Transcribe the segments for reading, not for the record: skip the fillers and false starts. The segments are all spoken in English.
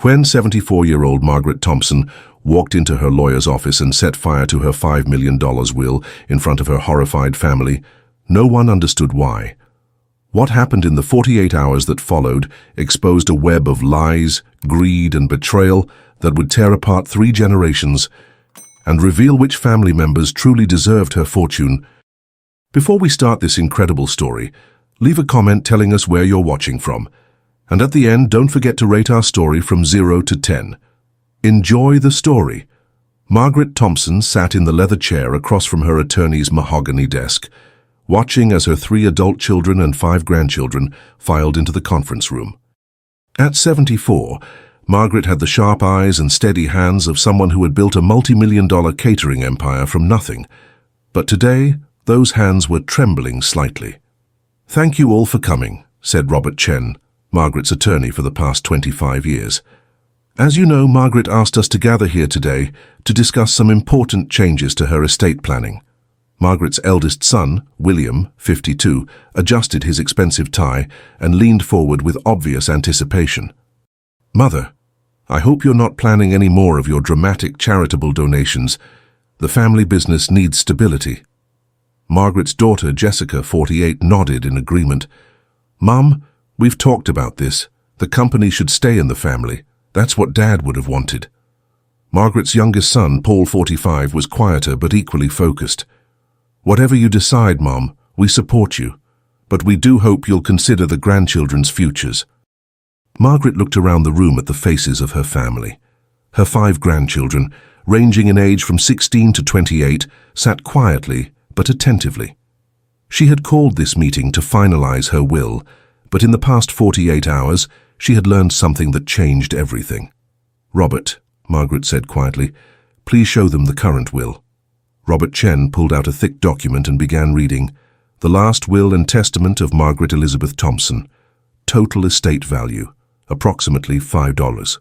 When 74-year-old Margaret Thompson walked into her lawyer's office and set fire to her $5 million will in front of her horrified family, no one understood why. What happened in the 48 hours that followed exposed a web of lies, greed, and betrayal that would tear apart 3 generations and reveal which family members truly deserved her fortune. Before we start this incredible story, leave a comment telling us where you're watching from. And at the end, don't forget to rate our story from 0 to 10. Enjoy the story. Margaret Thompson sat in the leather chair across from her attorney's mahogany desk, watching as her 3 adult children and 5 grandchildren filed into the conference room. At 74, Margaret had the sharp eyes and steady hands of someone who had built a multi-million-dollar catering empire from nothing. But today, those hands were trembling slightly. "Thank you all for coming," said Robert Chen, Margaret's attorney for the past 25 years. "As you know, Margaret asked us to gather here today to discuss some important changes to her estate planning." Margaret's eldest son, William, 52, adjusted his expensive tie and leaned forward with obvious anticipation. "Mother, I hope you're not planning any more of your dramatic charitable donations. The family business needs stability." Margaret's daughter, Jessica, 48, nodded in agreement. "Mum, we've talked about this. The company should stay in the family. That's what Dad would have wanted." Margaret's youngest son, Paul, 45, was quieter but equally focused. "Whatever you decide, Mom, we support you. But we do hope you'll consider the grandchildren's futures." Margaret looked around the room at the faces of her family. Her 5 grandchildren, ranging in age from 16 to 28, sat quietly but attentively. She had called this meeting to finalize her will, but in the past 48 hours, she had learned something that changed everything. "Robert," Margaret said quietly, "please show them the current will." Robert Chen pulled out a thick document and began reading. "The last will and testament of Margaret Elizabeth Thompson. Total estate value, approximately $5.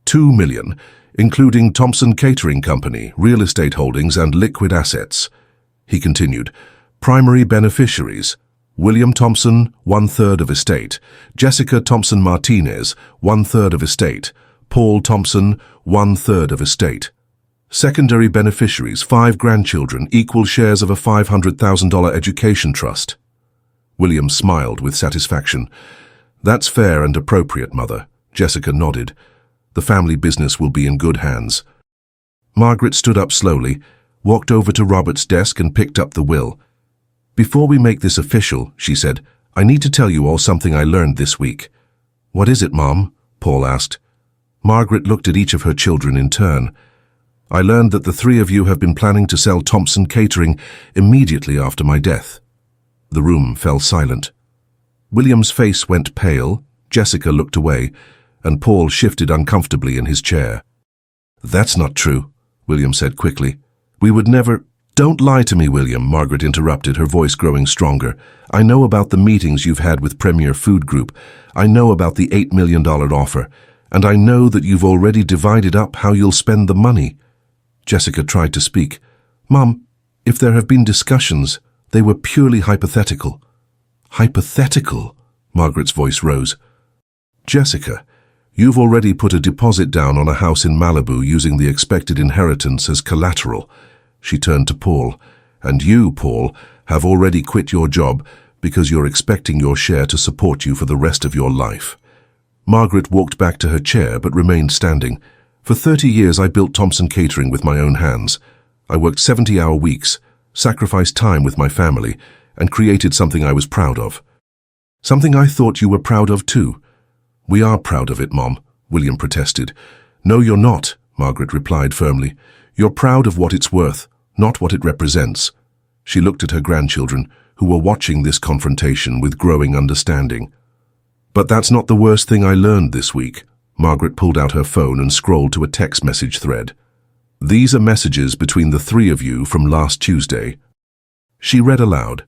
$2 million, including Thompson Catering Company, real estate holdings, and liquid assets." He continued, "Primary beneficiaries: William Thompson, 1/3 of estate; Jessica Thompson Martinez, 1/3 of estate; Paul Thompson, 1/3 of estate. Secondary beneficiaries: 5 grandchildren, equal shares of a $500,000 education trust." William smiled with satisfaction. "That's fair and appropriate, Mother." Jessica nodded. "The family business will be in good hands." Margaret stood up slowly, walked over to Robert's desk and picked up the will. "Before we make this official," she said, "I need to tell you all something I learned this week." "What is it, Mom?" Paul asked. Margaret looked at each of her children in turn. "I learned that the 3 of you have been planning to sell Thompson Catering immediately after my death." The room fell silent. William's face went pale, Jessica looked away, and Paul shifted uncomfortably in his chair. "That's not true," William said quickly. "We would never—" "Don't lie to me, William," Margaret interrupted, her voice growing stronger. "I know about the meetings you've had with Premier Food Group. I know about the $8 million offer. And I know that you've already divided up how you'll spend the money." Jessica tried to speak. "Mom, if there have been discussions, they were purely hypothetical." "Hypothetical?" Margaret's voice rose. "Jessica, you've already put a deposit down on a house in Malibu using the expected inheritance as collateral." She turned to Paul. "And you, Paul, have already quit your job because you're expecting your share to support you for the rest of your life." Margaret walked back to her chair but remained standing. "For 30 years I built Thompson Catering with my own hands. I worked 70-hour weeks, sacrificed time with my family, and created something I was proud of. Something I thought you were proud of too." "We are proud of it, Mom," William protested. "No, you're not," Margaret replied firmly. "You're proud of what it's worth, not what it represents." She looked at her grandchildren, who were watching this confrontation with growing understanding. "But that's not the worst thing I learned this week." Margaret pulled out her phone and scrolled to a text message thread. "These are messages between the 3 of you from last Tuesday." She read aloud.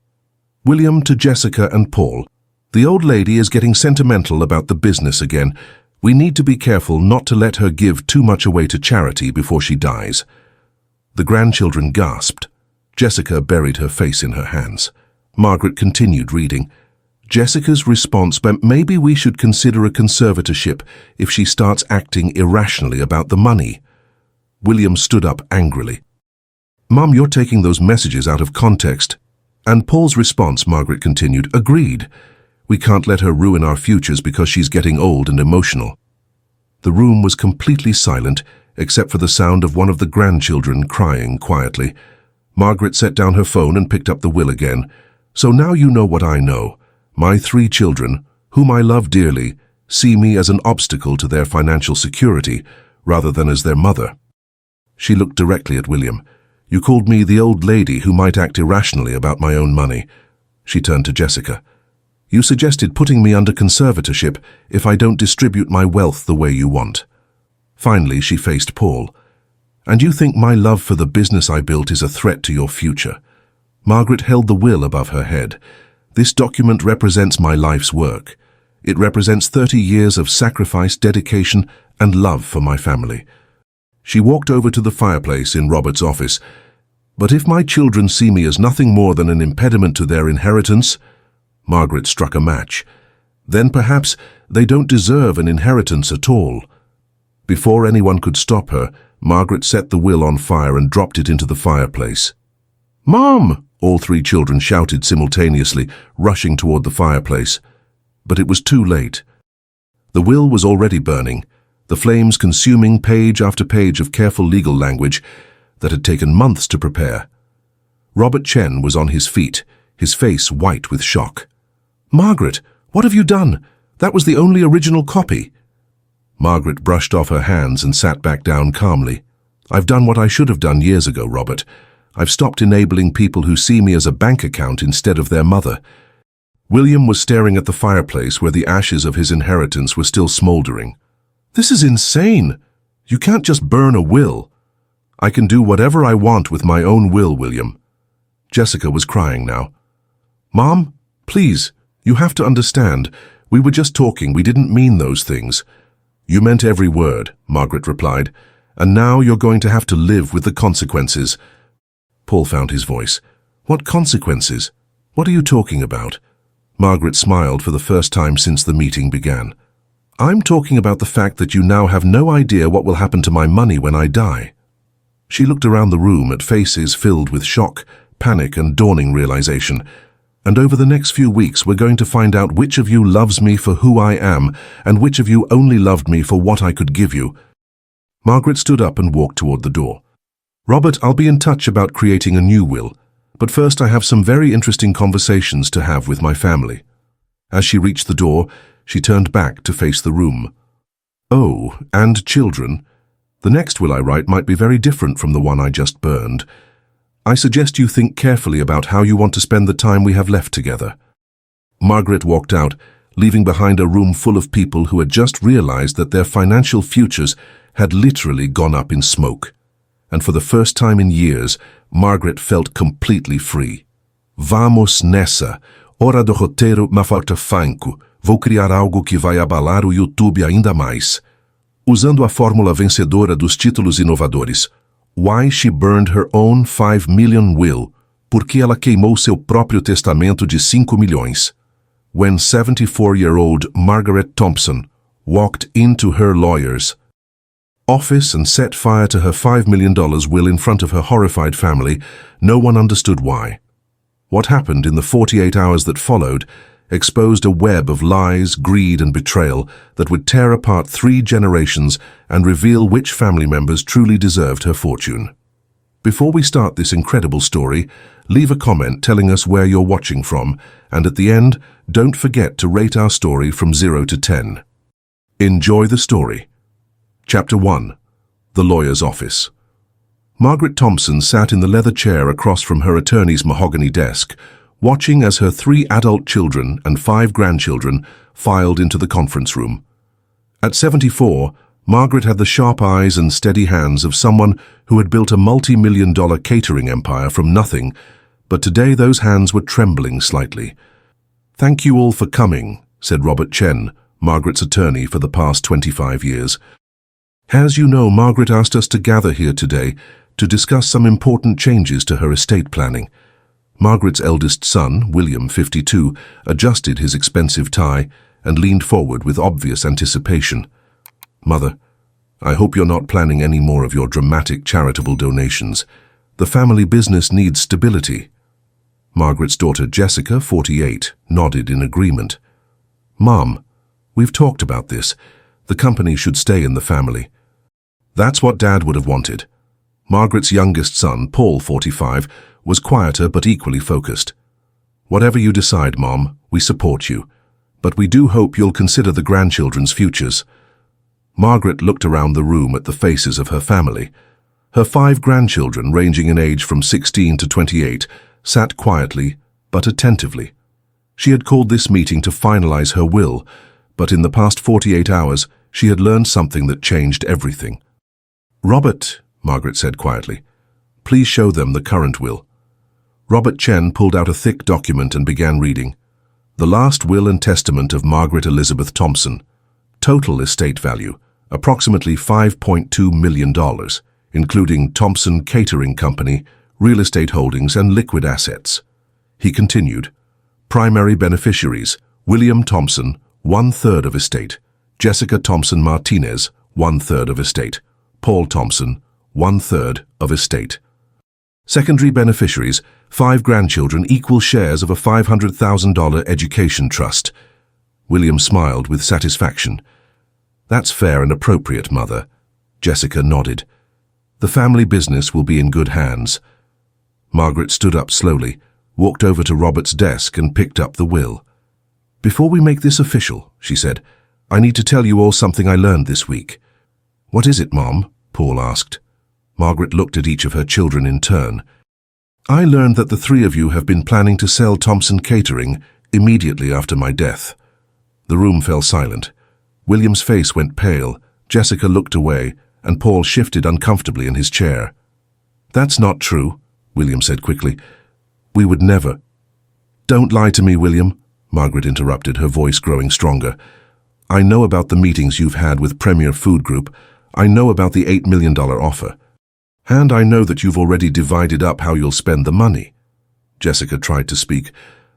"William to Jessica and Paul. The old lady is getting sentimental about the business again. We need to be careful not to let her give too much away to charity before she dies." The grandchildren gasped. Jessica buried her face in her hands. Margaret continued reading. Jessica's response, but maybe we should consider a conservatorship if she starts acting irrationally about the money. William stood up angrily. Mum, you're taking those messages out of context. And Paul's response, Margaret continued, agreed. We can't let her ruin our futures because she's getting old and emotional. The room was completely silent, except for the sound of one of the grandchildren crying quietly. Margaret set down her phone and picked up the will again. So now you know what I know. My 3 children, whom I love dearly, see me as an obstacle to their financial security rather than as their mother. She looked directly at William. You called me the old lady who might act irrationally about my own money. She turned to Jessica. You suggested putting me under conservatorship if I don't distribute my wealth the way you want. Finally, she faced Paul. And you think my love for the business I built is a threat to your future? Margaret held the will above her head. This document represents my life's work. It represents 30 years of sacrifice, dedication, and love for my family. She walked over to the fireplace in Robert's office. But if my children see me as nothing more than an impediment to their inheritance, Margaret struck a match. Then perhaps they don't deserve an inheritance at all. Before anyone could stop her, Margaret set the will on fire and dropped it into the fireplace. Mom! All 3 children shouted simultaneously, rushing toward the fireplace. But it was too late. The will was already burning, the flames consuming page after page of careful legal language that had taken months to prepare. Robert Chen was on his feet, his face white with shock. Margaret, what have you done? That was the only original copy. Margaret brushed off her hands and sat back down calmly. I've done what I should have done years ago, Robert. I've stopped enabling people who see me as a bank account instead of their mother. William was staring at the fireplace where the ashes of his inheritance were still smoldering. This is insane. You can't just burn a will. I can do whatever I want with my own will, William. Jessica was crying now. Mom, please, you have to understand. We were just talking. We didn't mean those things. You meant every word, Margaret replied. And now you're going to have to live with the consequences. Paul found his voice. What consequences? What are you talking about? Margaret smiled for the first time since the meeting began. I'm talking about the fact that you now have no idea what will happen to my money when I die. She looked around the room at faces filled with shock, panic, and dawning realization. And over the next few weeks, we're going to find out which of you loves me for who I am and which of you only loved me for what I could give you. Margaret stood up and walked toward the door. Robert, I'll be in touch about creating a new will, but first I have some very interesting conversations to have with my family. As she reached the door, she turned back to face the room. Oh, and children. The next will I write might be very different from the one I just burned. I suggest you think carefully about how you want to spend the time we have left together. Margaret walked out, leaving behind a room full of people who had just realized that their financial futures had literally gone up in smoke. And for the first time in years, Margaret felt completely free. Vamos nessa. Hora do roteiro me falta fanco. Vou criar algo que vai abalar o YouTube ainda mais. Usando a fórmula vencedora dos títulos inovadores. Why she burned her own 5 million will. Porque ela queimou seu próprio testamento de 5 milhões. When 74-year-old Margaret Thompson walked into her lawyer's office and set fire to her $5 million will in front of her horrified family, no one understood why. What happened in the 48 hours that followed exposed a web of lies, greed, and betrayal that would tear apart 3 generations and reveal which family members truly deserved her fortune. Before we start this incredible story, leave a comment telling us where you're watching from, and at the end, don't forget to rate our story from 0 to 10. Enjoy the story. Chapter 1. The Lawyer's Office. Margaret Thompson sat in the leather chair across from her attorney's mahogany desk, watching as her 3 adult children and 5 grandchildren filed into the conference room. At 74, Margaret had the sharp eyes and steady hands of someone who had built a multi-million-dollar catering empire from nothing, but today those hands were trembling slightly. Thank you all for coming, said Robert Chen, Margaret's attorney for the past 25 years. As you know, Margaret asked us to gather here today to discuss some important changes to her estate planning. Margaret's eldest son, William, 52, adjusted his expensive tie and leaned forward with obvious anticipation. "Mother, I hope you're not planning any more of your dramatic charitable donations. The family business needs stability." Margaret's daughter, Jessica, 48, nodded in agreement. "Mom, we've talked about this. The company should stay in the family." That's what Dad would have wanted. Margaret's youngest son, Paul, 45, was quieter but equally focused. "Whatever you decide, Mom, we support you. But we do hope you'll consider the grandchildren's futures." Margaret looked around the room at the faces of her family. Her 5 grandchildren, ranging in age from 16 to 28, sat quietly but attentively. She had called this meeting to finalize her will, but in the past 48 hours, she had learned something that changed everything. "Robert," Margaret said quietly, "please show them the current will." Robert Chen pulled out a thick document and began reading. "The last will and testament of Margaret Elizabeth Thompson. Total estate value, approximately $5.2 million, including Thompson Catering Company, real estate holdings, and liquid assets." He continued, "Primary beneficiaries, William Thompson, 1/3 of estate, Jessica Thompson Martinez, 1/3 of estate, Paul Thompson, 1/3 of estate. Secondary beneficiaries, 5 grandchildren, equal shares of a $500,000 education trust." William smiled with satisfaction. "That's fair and appropriate, Mother." Jessica nodded. "The family business will be in good hands." Margaret stood up slowly, walked over to Robert's desk and picked up the will. "Before we make this official," she said, "I need to tell you all something I learned this week." "What is it, Mom?" Paul asked. Margaret looked at each of her children in turn. "I learned that the 3 of you have been planning to sell Thompson Catering immediately after my death." The room fell silent. William's face went pale, Jessica looked away, and Paul shifted uncomfortably in his chair. "That's not true," William said quickly. "We would never." "Don't lie to me, William," Margaret interrupted, her voice growing stronger. "I know about the meetings you've had with Premier Food Group. I know about the $8 million offer. And I know that you've already divided up how you'll spend the money." Jessica tried to speak.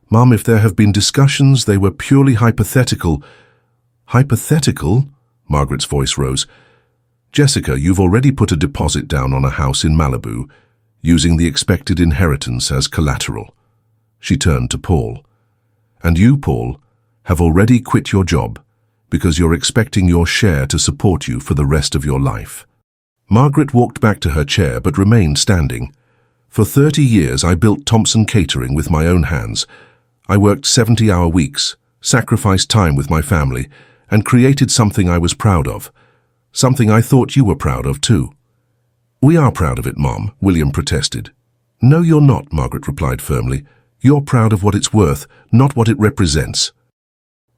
"Mom, if there have been discussions, they were purely hypothetical." "Hypothetical?" Margaret's voice rose. "Jessica, you've already put a deposit down on a house in Malibu, using the expected inheritance as collateral." She turned to Paul. "And you, Paul, have already quit your job because you're expecting your share to support you for the rest of your life." Margaret walked back to her chair but remained standing. "For 30 years I built Thompson Catering with my own hands. I worked 70-hour weeks, sacrificed time with my family, and created something I was proud of. Something I thought you were proud of too." "We are proud of it, Mom," William protested. "No, you're not," Margaret replied firmly. "You're proud of what it's worth, not what it represents."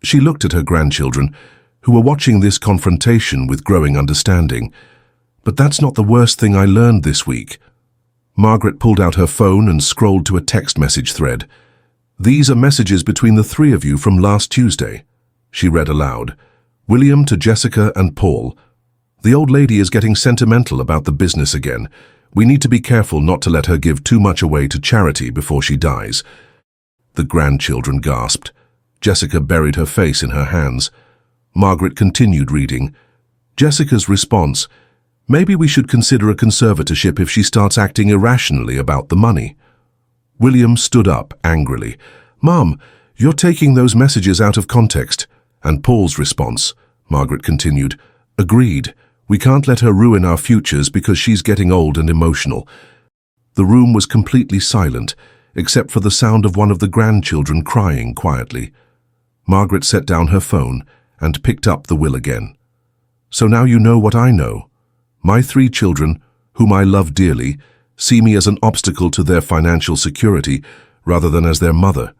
She looked at her grandchildren, who were watching this confrontation with growing understanding. "But that's not the worst thing I learned this week." Margaret pulled out her phone and scrolled to a text message thread. "These are messages between the 3 of you from last Tuesday." She read aloud. "William to Jessica and Paul. The old lady is getting sentimental about the business again. We need to be careful not to let her give too much away to charity before she dies." The grandchildren gasped. Jessica buried her face in her hands. Margaret continued reading. Jessica's response: "Maybe we should consider a conservatorship if she starts acting irrationally about the money." William stood up angrily. "Mom, you're taking those messages out of context." And Paul's response, Margaret continued, "Agreed. We can't let her ruin our futures because she's getting old and emotional." The room was completely silent, except for the sound of one of the grandchildren crying quietly. Margaret set down her phone and picked up the will again. "So now you know what I know. My 3 children, whom I love dearly, see me as an obstacle to their financial security rather than as their mother."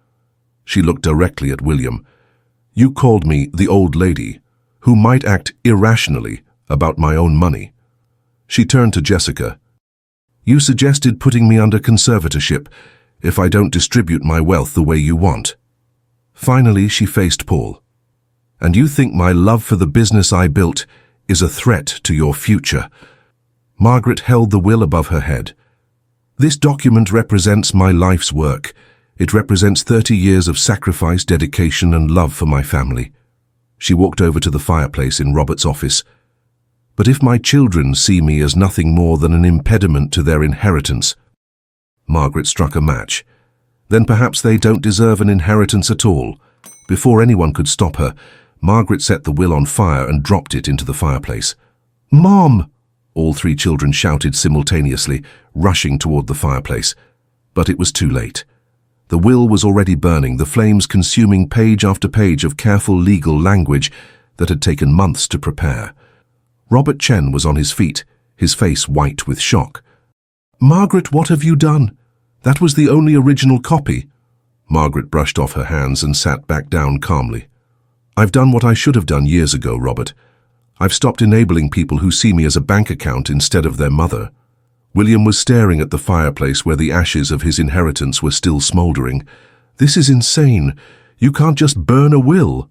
She looked directly at William. "You called me the old lady, who might act irrationally about my own money." She turned to Jessica. "You suggested putting me under conservatorship if I don't distribute my wealth the way you want." Finally, she faced Paul. "And you think my love for the business I built is a threat to your future?" Margaret held the will above her head. This document represents my life's work. It represents 30 years of sacrifice, dedication, and love for my family. She walked over to the fireplace in Robert's office. But if my children see me as nothing more than an impediment to their inheritance— Margaret struck a match. Then perhaps they don't deserve an inheritance at all. Before anyone could stop her, Margaret set the will on fire and dropped it into the fireplace. "Mom!" all three children shouted simultaneously, rushing toward the fireplace. But it was too late. The will was already burning, the flames consuming page after page of careful legal language that had taken months to prepare. Robert Chen was on his feet, his face white with shock. "Margaret, what have you done? That was the only original copy." Margaret brushed off her hands and sat back down calmly. "I've done what I should have done years ago, Robert. I've stopped enabling people who see me as a bank account instead of their mother." William was staring at the fireplace where the ashes of his inheritance were still smoldering. "This is insane. You can't just burn a will."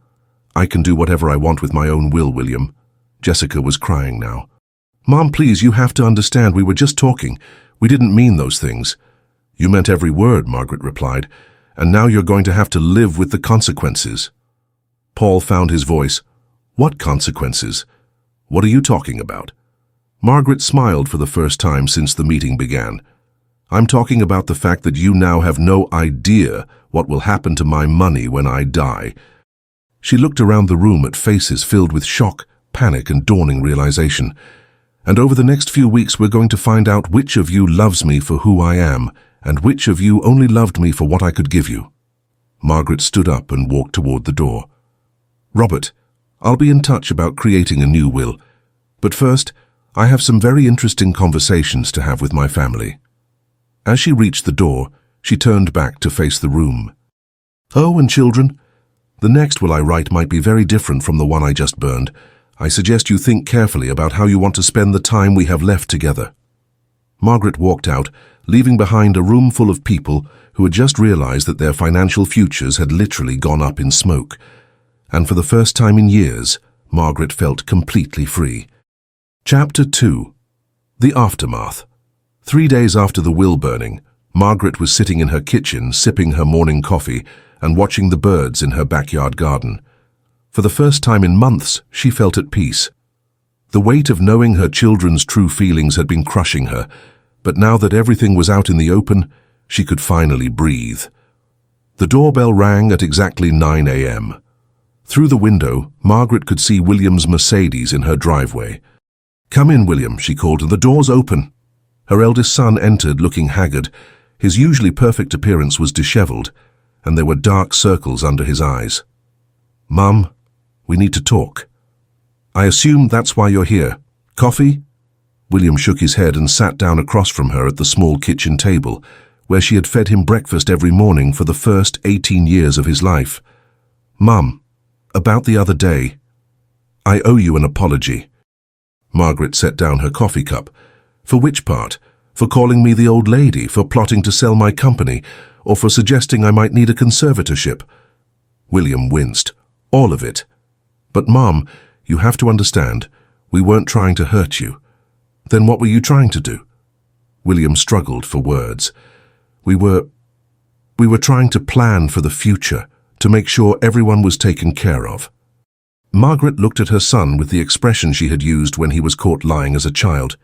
"I can do whatever I want with my own will, William." Jessica was crying now. "Mom, please, you have to understand, we were just talking. We didn't mean those things." "You meant every word," Margaret replied, "and now you're going to have to live with the consequences." Paul found his voice. "What consequences? What are you talking about?" Margaret smiled for the first time since the meeting began. "I'm talking about the fact that you now have no idea what will happen to my money when I die." She looked around the room at faces filled with shock, panic, and dawning realization. "And over the next few weeks we're going to find out which of you loves me for who I am, and which of you only loved me for what I could give you." Margaret stood up and walked toward the door. "Robert, I'll be in touch about creating a new will. But first, I have some very interesting conversations to have with my family." As she reached the door, she turned back to face the room. "Oh, and children, the next will I write might be very different from the one I just burned. I suggest you think carefully about how you want to spend the time we have left together." Margaret walked out, leaving behind a room full of people who had just realized that their financial futures had literally gone up in smoke. And for the first time in years, Margaret felt completely free. Chapter 2. The Aftermath. 3 days after the will burning, Margaret was sitting in her kitchen, sipping her morning coffee and watching the birds in her backyard garden. For the first time in months, she felt at peace. The weight of knowing her children's true feelings had been crushing her, but now that everything was out in the open, she could finally breathe. The doorbell rang at exactly 9 a.m. Through the window, Margaret could see William's Mercedes in her driveway. "Come in, William," she called, "and the door's open." Her eldest son entered looking haggard. His usually perfect appearance was disheveled, and there were dark circles under his eyes. "Mum, we need to talk." "I assume that's why you're here. Coffee?" William shook his head and sat down across from her at the small kitchen table, where she had fed him breakfast every morning for the first 18 years of his life. "Mum, about the other day, I owe you an apology." Margaret set down her coffee cup. "For which part? For calling me the old lady, for plotting to sell my company, or for suggesting I might need a conservatorship?" William winced. "All of it." "But Mom, you have to understand, we weren't trying to hurt you." "Then what were you trying to do?" William struggled for words. We were trying to plan for the future, to make sure everyone was taken care of." Margaret looked at her son with the expression she had used when he was caught lying as a child.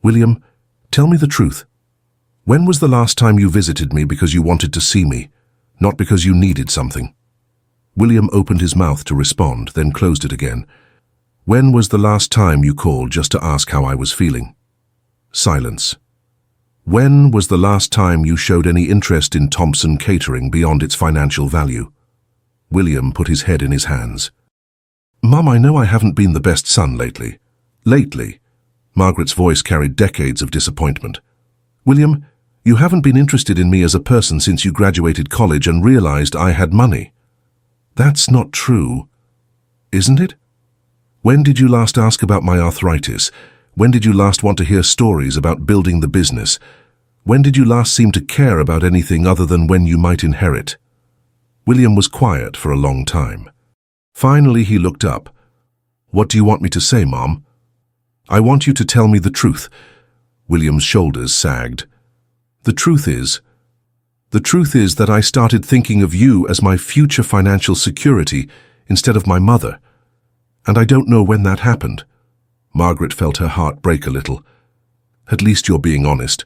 "William, tell me the truth. When was the last time you visited me because you wanted to see me, not because you needed something?" William opened his mouth to respond, then closed it again. "When was the last time you called just to ask how I was feeling?" Silence. "When was the last time you showed any interest in Thompson Catering beyond its financial value?" William put his head in his hands. "Mum, I know I haven't been the best son lately." "Lately?" Margaret's voice carried decades of disappointment. "William, you haven't been interested in me as a person since you graduated college and realized I had money." "That's not true." "Isn't it? When did you last ask about my arthritis? When did you last want to hear stories about building the business? When did you last seem to care about anything other than when you might inherit?" William was quiet for a long time. Finally, he looked up. "What do you want me to say, Mom?" "I want you to tell me the truth." William's shoulders sagged. The truth is that I started thinking of you as my future financial security instead of my mother. And I don't know when that happened. Margaret felt her heart break a little. At least you're being honest.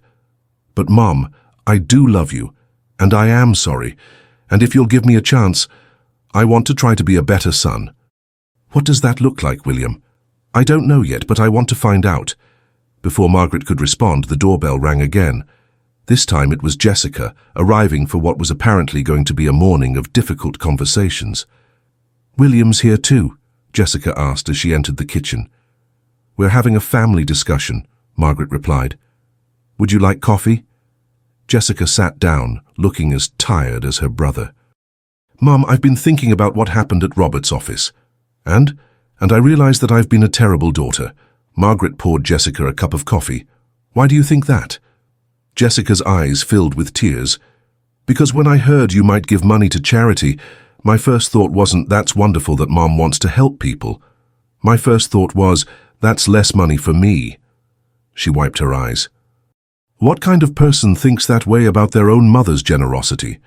But Mom, I do love you, and I am sorry, and if you'll give me a chance, I want to try to be a better son. What does that look like, William? I don't know yet, but I want to find out. Before Margaret could respond, the doorbell rang again. This time it was Jessica, arriving for what was apparently going to be a morning of difficult conversations. William's here too, Jessica asked as she entered the kitchen. We're having a family discussion, Margaret replied. Would you like coffee? Jessica sat down, looking as tired as her brother. Mum, I've been thinking about what happened at Robert's office. And I realize that I've been a terrible daughter. Margaret poured Jessica a cup of coffee. Why do you think that? Jessica's eyes filled with tears. Because when I heard you might give money to charity, my first thought wasn't, that's wonderful that Mom wants to help people. My first thought was, that's less money for me. She wiped her eyes. What kind of person thinks that way about their own mother's generosity?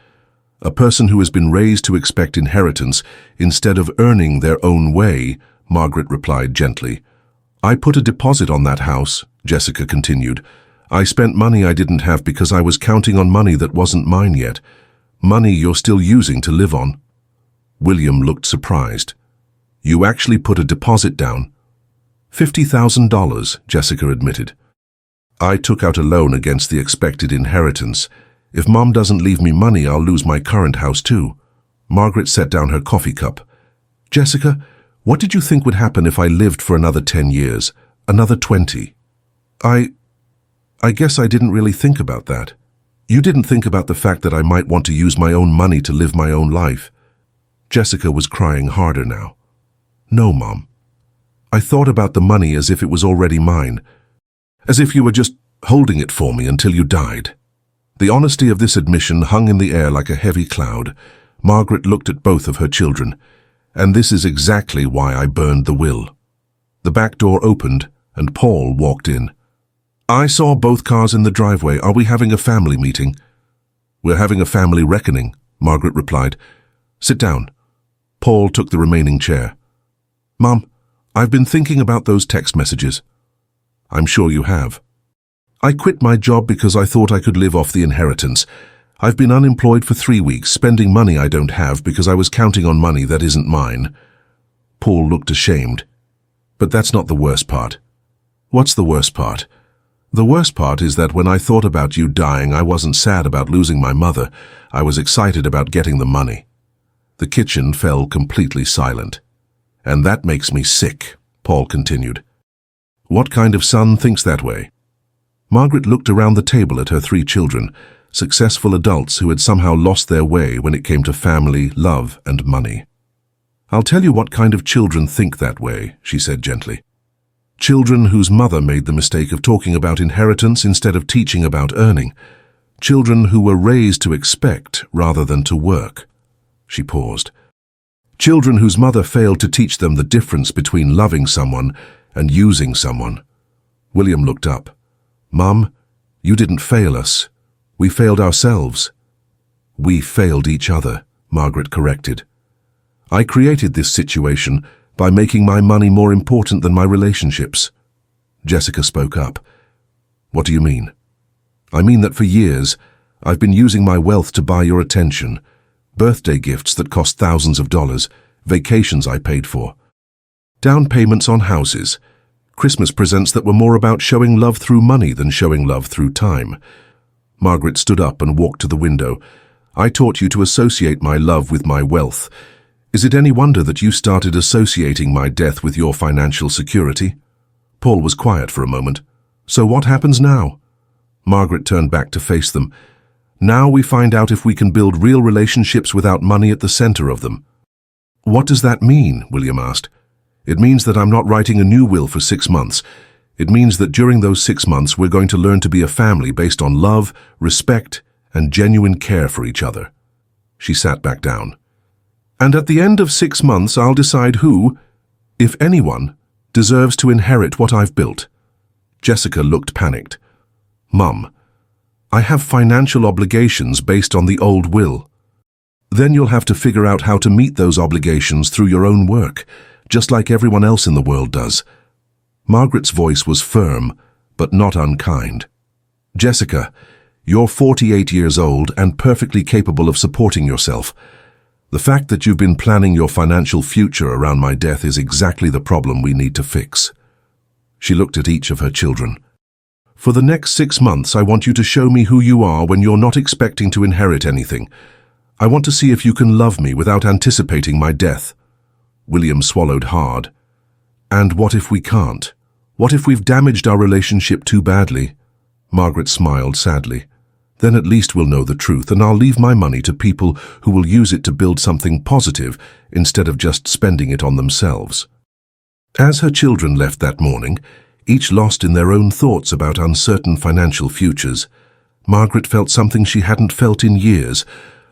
A person who has been raised to expect inheritance instead of earning their own way, Margaret replied gently. I put a deposit on that house, Jessica continued. I spent money I didn't have because I was counting on money that wasn't mine yet. Money you're still using to live on. William looked surprised. You actually put a deposit down? $50,000, Jessica admitted. I took out a loan against the expected inheritance. If Mom doesn't leave me money, I'll lose my current house too. Margaret set down her coffee cup. Jessica, what did you think would happen if I lived for another 10 years? Another 20? I guess I didn't really think about that. You didn't think about the fact that I might want to use my own money to live my own life. Jessica was crying harder now. No, Mom. I thought about the money as if it was already mine. As if you were just holding it for me until you died. The honesty of this admission hung in the air like a heavy cloud. Margaret looked at both of her children. And this is exactly why I burned the will. The back door opened, and Paul walked in. I saw both cars in the driveway. Are we having a family meeting? We're having a family reckoning, Margaret replied. Sit down. Paul took the remaining chair. Mom, I've been thinking about those text messages. I'm sure you have. I quit my job because I thought I could live off the inheritance. I've been unemployed for 3 weeks, spending money I don't have because I was counting on money that isn't mine. Paul looked ashamed. But that's not the worst part. What's the worst part? The worst part is that when I thought about you dying, I wasn't sad about losing my mother. I was excited about getting the money. The kitchen fell completely silent. And that makes me sick, Paul continued. What kind of son thinks that way? Margaret looked around the table at her 3 children, successful adults who had somehow lost their way when it came to family, love, and money. I'll tell you what kind of children think that way, she said gently. Children whose mother made the mistake of talking about inheritance instead of teaching about earning. Children who were raised to expect rather than to work. She paused. Children whose mother failed to teach them the difference between loving someone and using someone. William looked up. Mum, you didn't fail us. We failed ourselves. We failed each other, Margaret corrected. I created this situation by making my money more important than my relationships. Jessica spoke up. What do you mean? I mean that for years, I've been using my wealth to buy your attention. Birthday gifts that cost thousands of dollars, vacations I paid for. Down payments on houses, Christmas presents that were more about showing love through money than showing love through time. Margaret stood up and walked to the window. I taught you to associate my love with my wealth. Is it any wonder that you started associating my death with your financial security? Paul was quiet for a moment. So what happens now? Margaret turned back to face them. Now we find out if we can build real relationships without money at the center of them. What does that mean? William asked. It means that I'm not writing a new will for 6 months. It means that during those 6 months we're going to learn to be a family based on love, respect, and genuine care for each other. She sat back down. And at the end of 6 months I'll decide who, if anyone, deserves to inherit what I've built. Jessica looked panicked. Mum, I have financial obligations based on the old will. Then you'll have to figure out how to meet those obligations through your own work, just like everyone else in the world does. Margaret's voice was firm, but not unkind. Jessica, you're 48 years old and perfectly capable of supporting yourself. The fact that you've been planning your financial future around my death is exactly the problem we need to fix. She looked at each of her children. For the next 6 months, I want you to show me who you are when you're not expecting to inherit anything. I want to see if you can love me without anticipating my death. William swallowed hard. And what if we can't? What if we've damaged our relationship too badly? Margaret smiled sadly. Then at least we'll know the truth, and I'll leave my money to people who will use it to build something positive instead of just spending it on themselves. As her children left that morning, each lost in their own thoughts about uncertain financial futures, Margaret felt something she hadn't felt in years,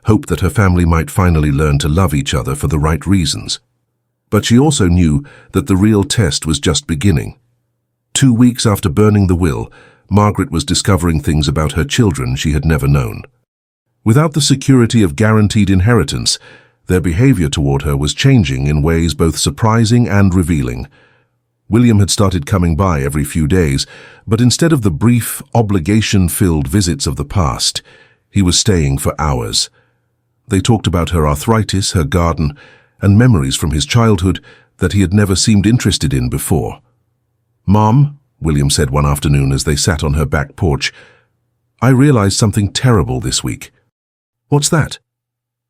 hope that her family might finally learn to love each other for the right reasons. But she also knew that the real test was just beginning. 2 weeks after burning the will, Margaret was discovering things about her children she had never known. Without the security of guaranteed inheritance, their behavior toward her was changing in ways both surprising and revealing. William had started coming by every few days, but instead of the brief, obligation-filled visits of the past, he was staying for hours. They talked about her arthritis, her garden, and memories from his childhood that he had never seemed interested in before. "Mom," William said one afternoon as they sat on her back porch, "I realized something terrible this week." "What's that?"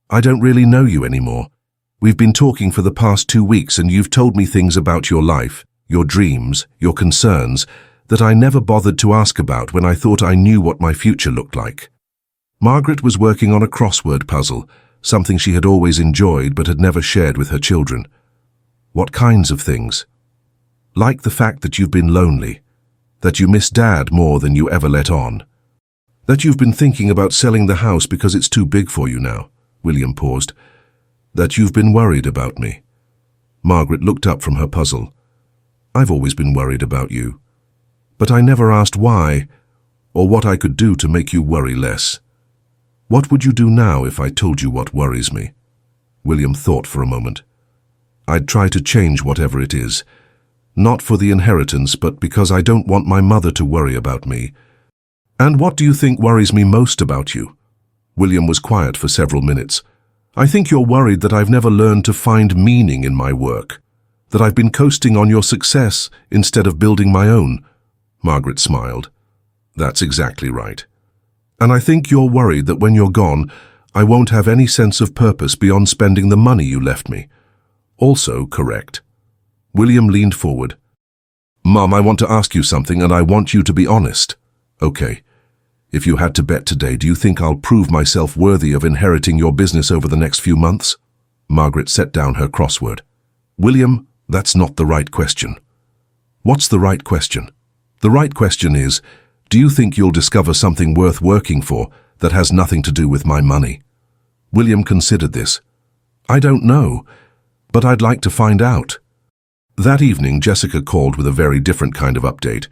"I don't really know you anymore. We've been talking for the past 2 weeks and you've told me things about your life, your dreams, your concerns, that I never bothered to ask about when I thought I knew what my future looked like." Margaret was working on a crossword puzzle, something she had always enjoyed but had never shared with her children. "What kinds of things?" "Like the fact that you've been lonely, that you miss Dad more than you ever let on, that you've been thinking about selling the house because it's too big for you now." William paused. "That you've been worried about me." Margaret looked up from her puzzle. "I've always been worried about you, but I never asked why or what I could do to make you worry less. What would you do now if I told you what worries me?" William thought for a moment. "I'd try to change whatever it is. Not for the inheritance, but because I don't want my mother to worry about me." "And what do you think worries me most about you?" William was quiet for several minutes. "I think you're worried that I've never learned to find meaning in my work, that I've been coasting on your success instead of building my own." Margaret smiled. "That's exactly right. And I think you're worried that when you're gone, I won't have any sense of purpose beyond spending the money you left me." Also correct. William leaned forward. "Mom, I want to ask you something and I want you to be honest." "Okay. If you had to bet today, do you think I'll prove myself worthy of inheriting your business over the next few months?" Margaret set down her crossword. "William, that's not the right question." "What's the right question?" "The right question is, do you think you'll discover something worth working for that has nothing to do with my money?" William considered this. "I don't know, but I'd like to find out." That evening, Jessica called with a very different kind of update.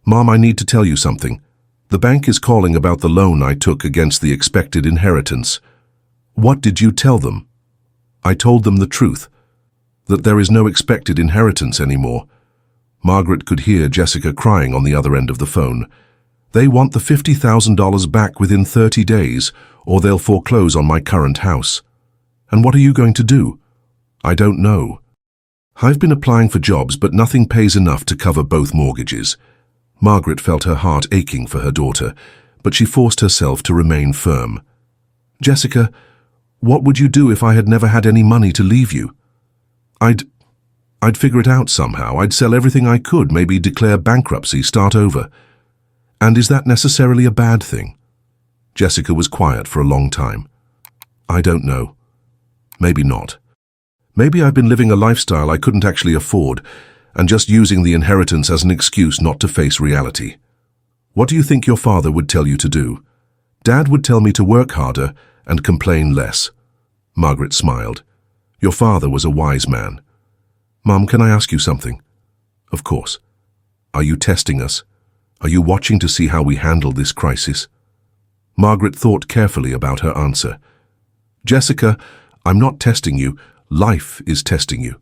"Mom, I need to tell you something. The bank is calling about the loan I took against the expected inheritance." "What did you tell them?" "I told them the truth, that there is no expected inheritance anymore." Margaret could hear Jessica crying on the other end of the phone. "They want the $50,000 back within 30 days, or they'll foreclose on my current house." "And what are you going to do?" "I don't know. I've been applying for jobs, but nothing pays enough to cover both mortgages." Margaret felt her heart aching for her daughter, but she forced herself to remain firm. "Jessica, what would you do if I had never had any money to leave you?" I'd figure it out somehow. I'd sell everything I could, maybe declare bankruptcy, start over." "And is that necessarily a bad thing?" Jessica was quiet for a long time. "I don't know. Maybe not. Maybe I've been living a lifestyle I couldn't actually afford, and just using the inheritance as an excuse not to face reality." "What do you think your father would tell you to do?" "Dad would tell me to work harder and complain less." Margaret smiled. "Your father was a wise man." "Mom, can I ask you something?" "Of course." "Are you testing us? Are you watching to see how we handle this crisis?" Margaret thought carefully about her answer. Jessica, I'm not testing you. Life is testing you.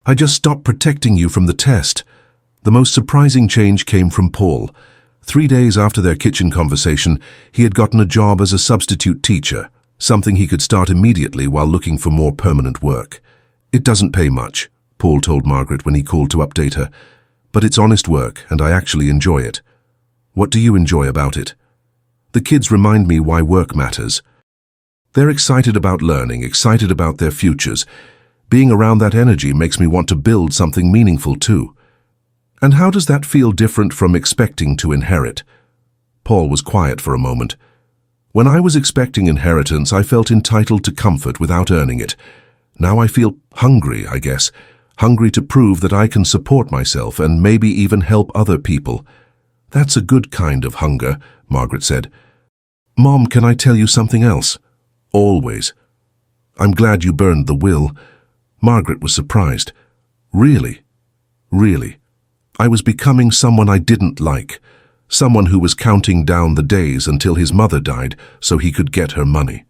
I just stopped protecting you from the test. The most surprising change came from Paul. 3 days after their kitchen conversation, he had gotten a job as a substitute teacher, something he could start immediately while looking for more permanent work. It doesn't pay much, Paul told Margaret when he called to update her, but it's honest work and I actually enjoy it. What do you enjoy about it? The kids remind me why work matters. They're excited about learning, excited about their futures. Being around that energy makes me want to build something meaningful too. And how does that feel different from expecting to inherit? Paul was quiet for a moment. When I was expecting inheritance, I felt entitled to comfort without earning it. Now I feel hungry, I guess. Hungry to prove that I can support myself and maybe even help other people. That's a good kind of hunger, Margaret said. Mom, can I tell you something else? Always. I'm glad you burned the will. Margaret was surprised. Really? Really? I was becoming someone I didn't like. Someone who was counting down the days until his mother died so he could get her money.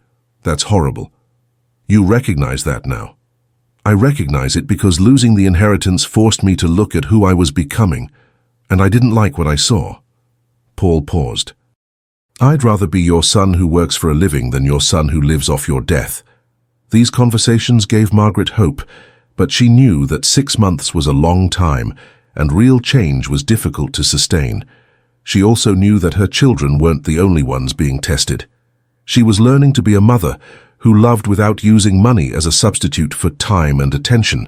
That's horrible. You recognize that now. I recognize it because losing the inheritance forced me to look at who I was becoming, and I didn't like what I saw. Paul paused. I'd rather be your son who works for a living than your son who lives off your death. These conversations gave Margaret hope, but she knew that 6 months was a long time, and real change was difficult to sustain. She also knew that her children weren't the only ones being tested. She was learning to be a mother who loved without using money as a substitute for time and attention.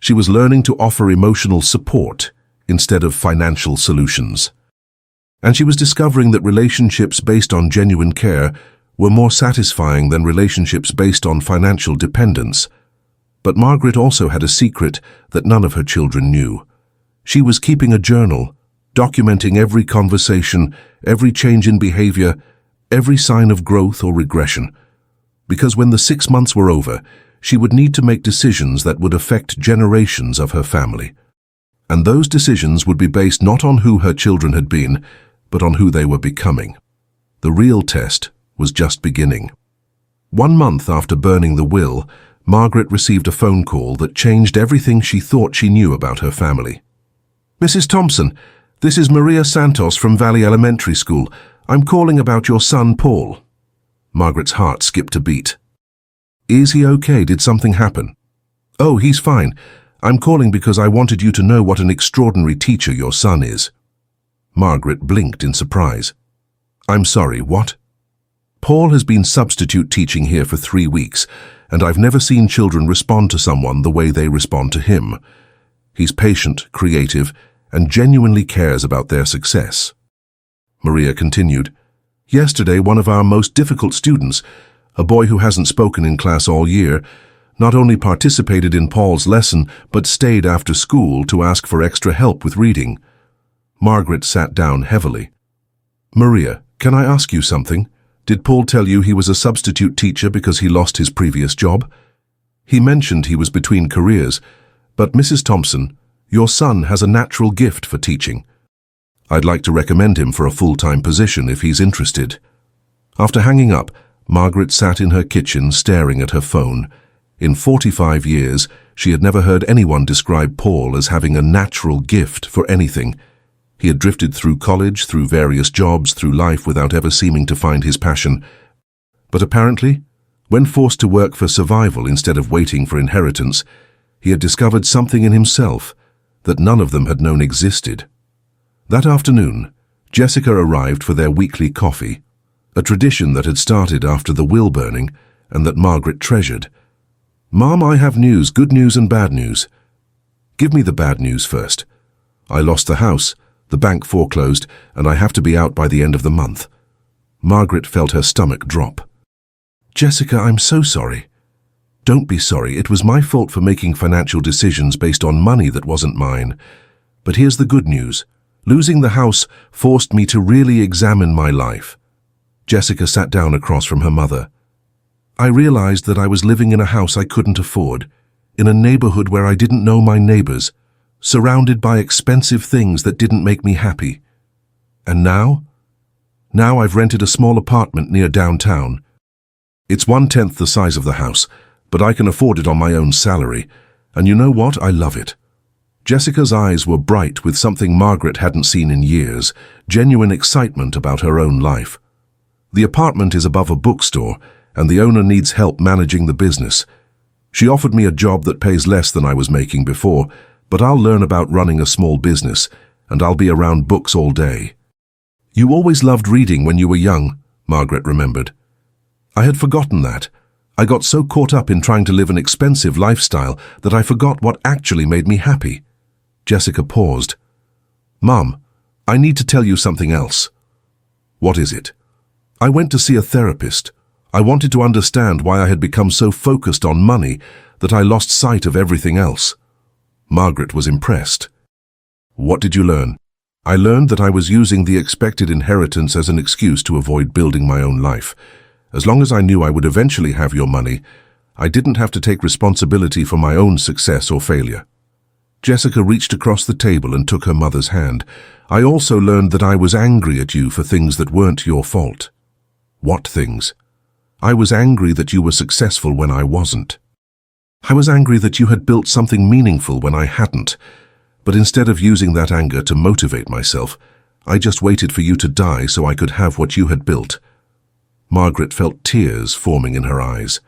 She was learning to offer emotional support instead of financial solutions. And she was discovering that relationships based on genuine care were more satisfying than relationships based on financial dependence. But Margaret also had a secret that none of her children knew. She was keeping a journal, documenting every conversation, every change in behavior, every sign of growth or regression. Because when the 6 months were over, she would need to make decisions that would affect generations of her family. And those decisions would be based not on who her children had been, but on who they were becoming. The real test was just beginning. 1 month after burning the will, Margaret received a phone call that changed everything she thought she knew about her family. Mrs. Thompson, this is Maria Santos from Valley Elementary School. I'm calling about your son, Paul. Margaret's heart skipped a beat. Is he okay? Did something happen? Oh, he's fine. I'm calling because I wanted you to know what an extraordinary teacher your son is. Margaret blinked in surprise. I'm sorry, what? Paul has been substitute teaching here for 3 weeks, and I've never seen children respond to someone the way they respond to him. He's patient, creative, and genuinely cares about their success. Maria continued, Yesterday, one of our most difficult students, a boy who hasn't spoken in class all year, not only participated in Paul's lesson, but stayed after school to ask for extra help with reading. Margaret sat down heavily. Maria, can I ask you something? Did Paul tell you he was a substitute teacher because he lost his previous job? He mentioned he was between careers, but Mrs. Thompson, your son has a natural gift for teaching. I'd like to recommend him for a full-time position if he's interested. After hanging up, Margaret sat in her kitchen staring at her phone. In 45 years, she had never heard anyone describe Paul as having a natural gift for anything. He had drifted through college, through various jobs, through life without ever seeming to find his passion. But apparently, when forced to work for survival instead of waiting for inheritance, he had discovered something in himself that none of them had known existed. That afternoon, Jessica arrived for their weekly coffee, a tradition that had started after the will burning and that Margaret treasured. Mom, I have news, good news and bad news. Give me the bad news first. I lost the house, the bank foreclosed, and I have to be out by the end of the month. Margaret felt her stomach drop. Jessica, I'm so sorry. Don't be sorry, it was my fault for making financial decisions based on money that wasn't mine. But here's the good news. Losing the house forced me to really examine my life. Jessica sat down across from her mother. I realized that I was living in a house I couldn't afford, in a neighborhood where I didn't know my neighbors, surrounded by expensive things that didn't make me happy. And now? Now I've rented a small apartment near downtown. It's 1/10 the size of the house, but I can afford it on my own salary. And you know what? I love it. Jessica's eyes were bright with something Margaret hadn't seen in years, genuine excitement about her own life. The apartment is above a bookstore, and the owner needs help managing the business. She offered me a job that pays less than I was making before, but I'll learn about running a small business, and I'll be around books all day. You always loved reading when you were young, Margaret remembered. I had forgotten that. I got so caught up in trying to live an expensive lifestyle that I forgot what actually made me happy. Jessica paused. Mum, I need to tell you something else. What is it? I went to see a therapist. I wanted to understand why I had become so focused on money that I lost sight of everything else. Margaret was impressed. What did you learn? I learned that I was using the expected inheritance as an excuse to avoid building my own life. As long as I knew I would eventually have your money, I didn't have to take responsibility for my own success or failure. Jessica reached across the table and took her mother's hand. I also learned that I was angry at you for things that weren't your fault. What things? I was angry that you were successful when I wasn't. I was angry that you had built something meaningful when I hadn't. But instead of using that anger to motivate myself, I just waited for you to die so I could have what you had built. Margaret felt tears forming in her eyes.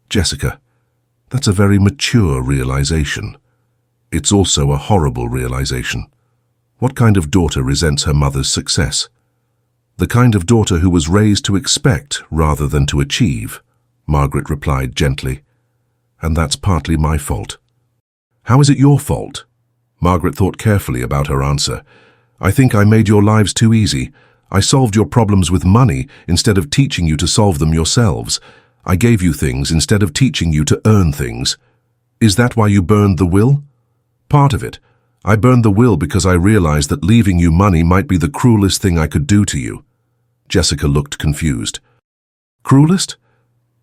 Jessica, that's a very mature realization. It's also a horrible realization. What kind of daughter resents her mother's success? The kind of daughter who was raised to expect rather than to achieve, Margaret replied gently. And that's partly my fault. How is it your fault? Margaret thought carefully about her answer. I think I made your lives too easy. I solved your problems with money instead of teaching you to solve them yourselves. I gave you things instead of teaching you to earn things. Is that why you burned the will? Part of it. I burned the will because I realized that leaving you money might be the cruelest thing I could do to you. Jessica looked confused. Cruelest?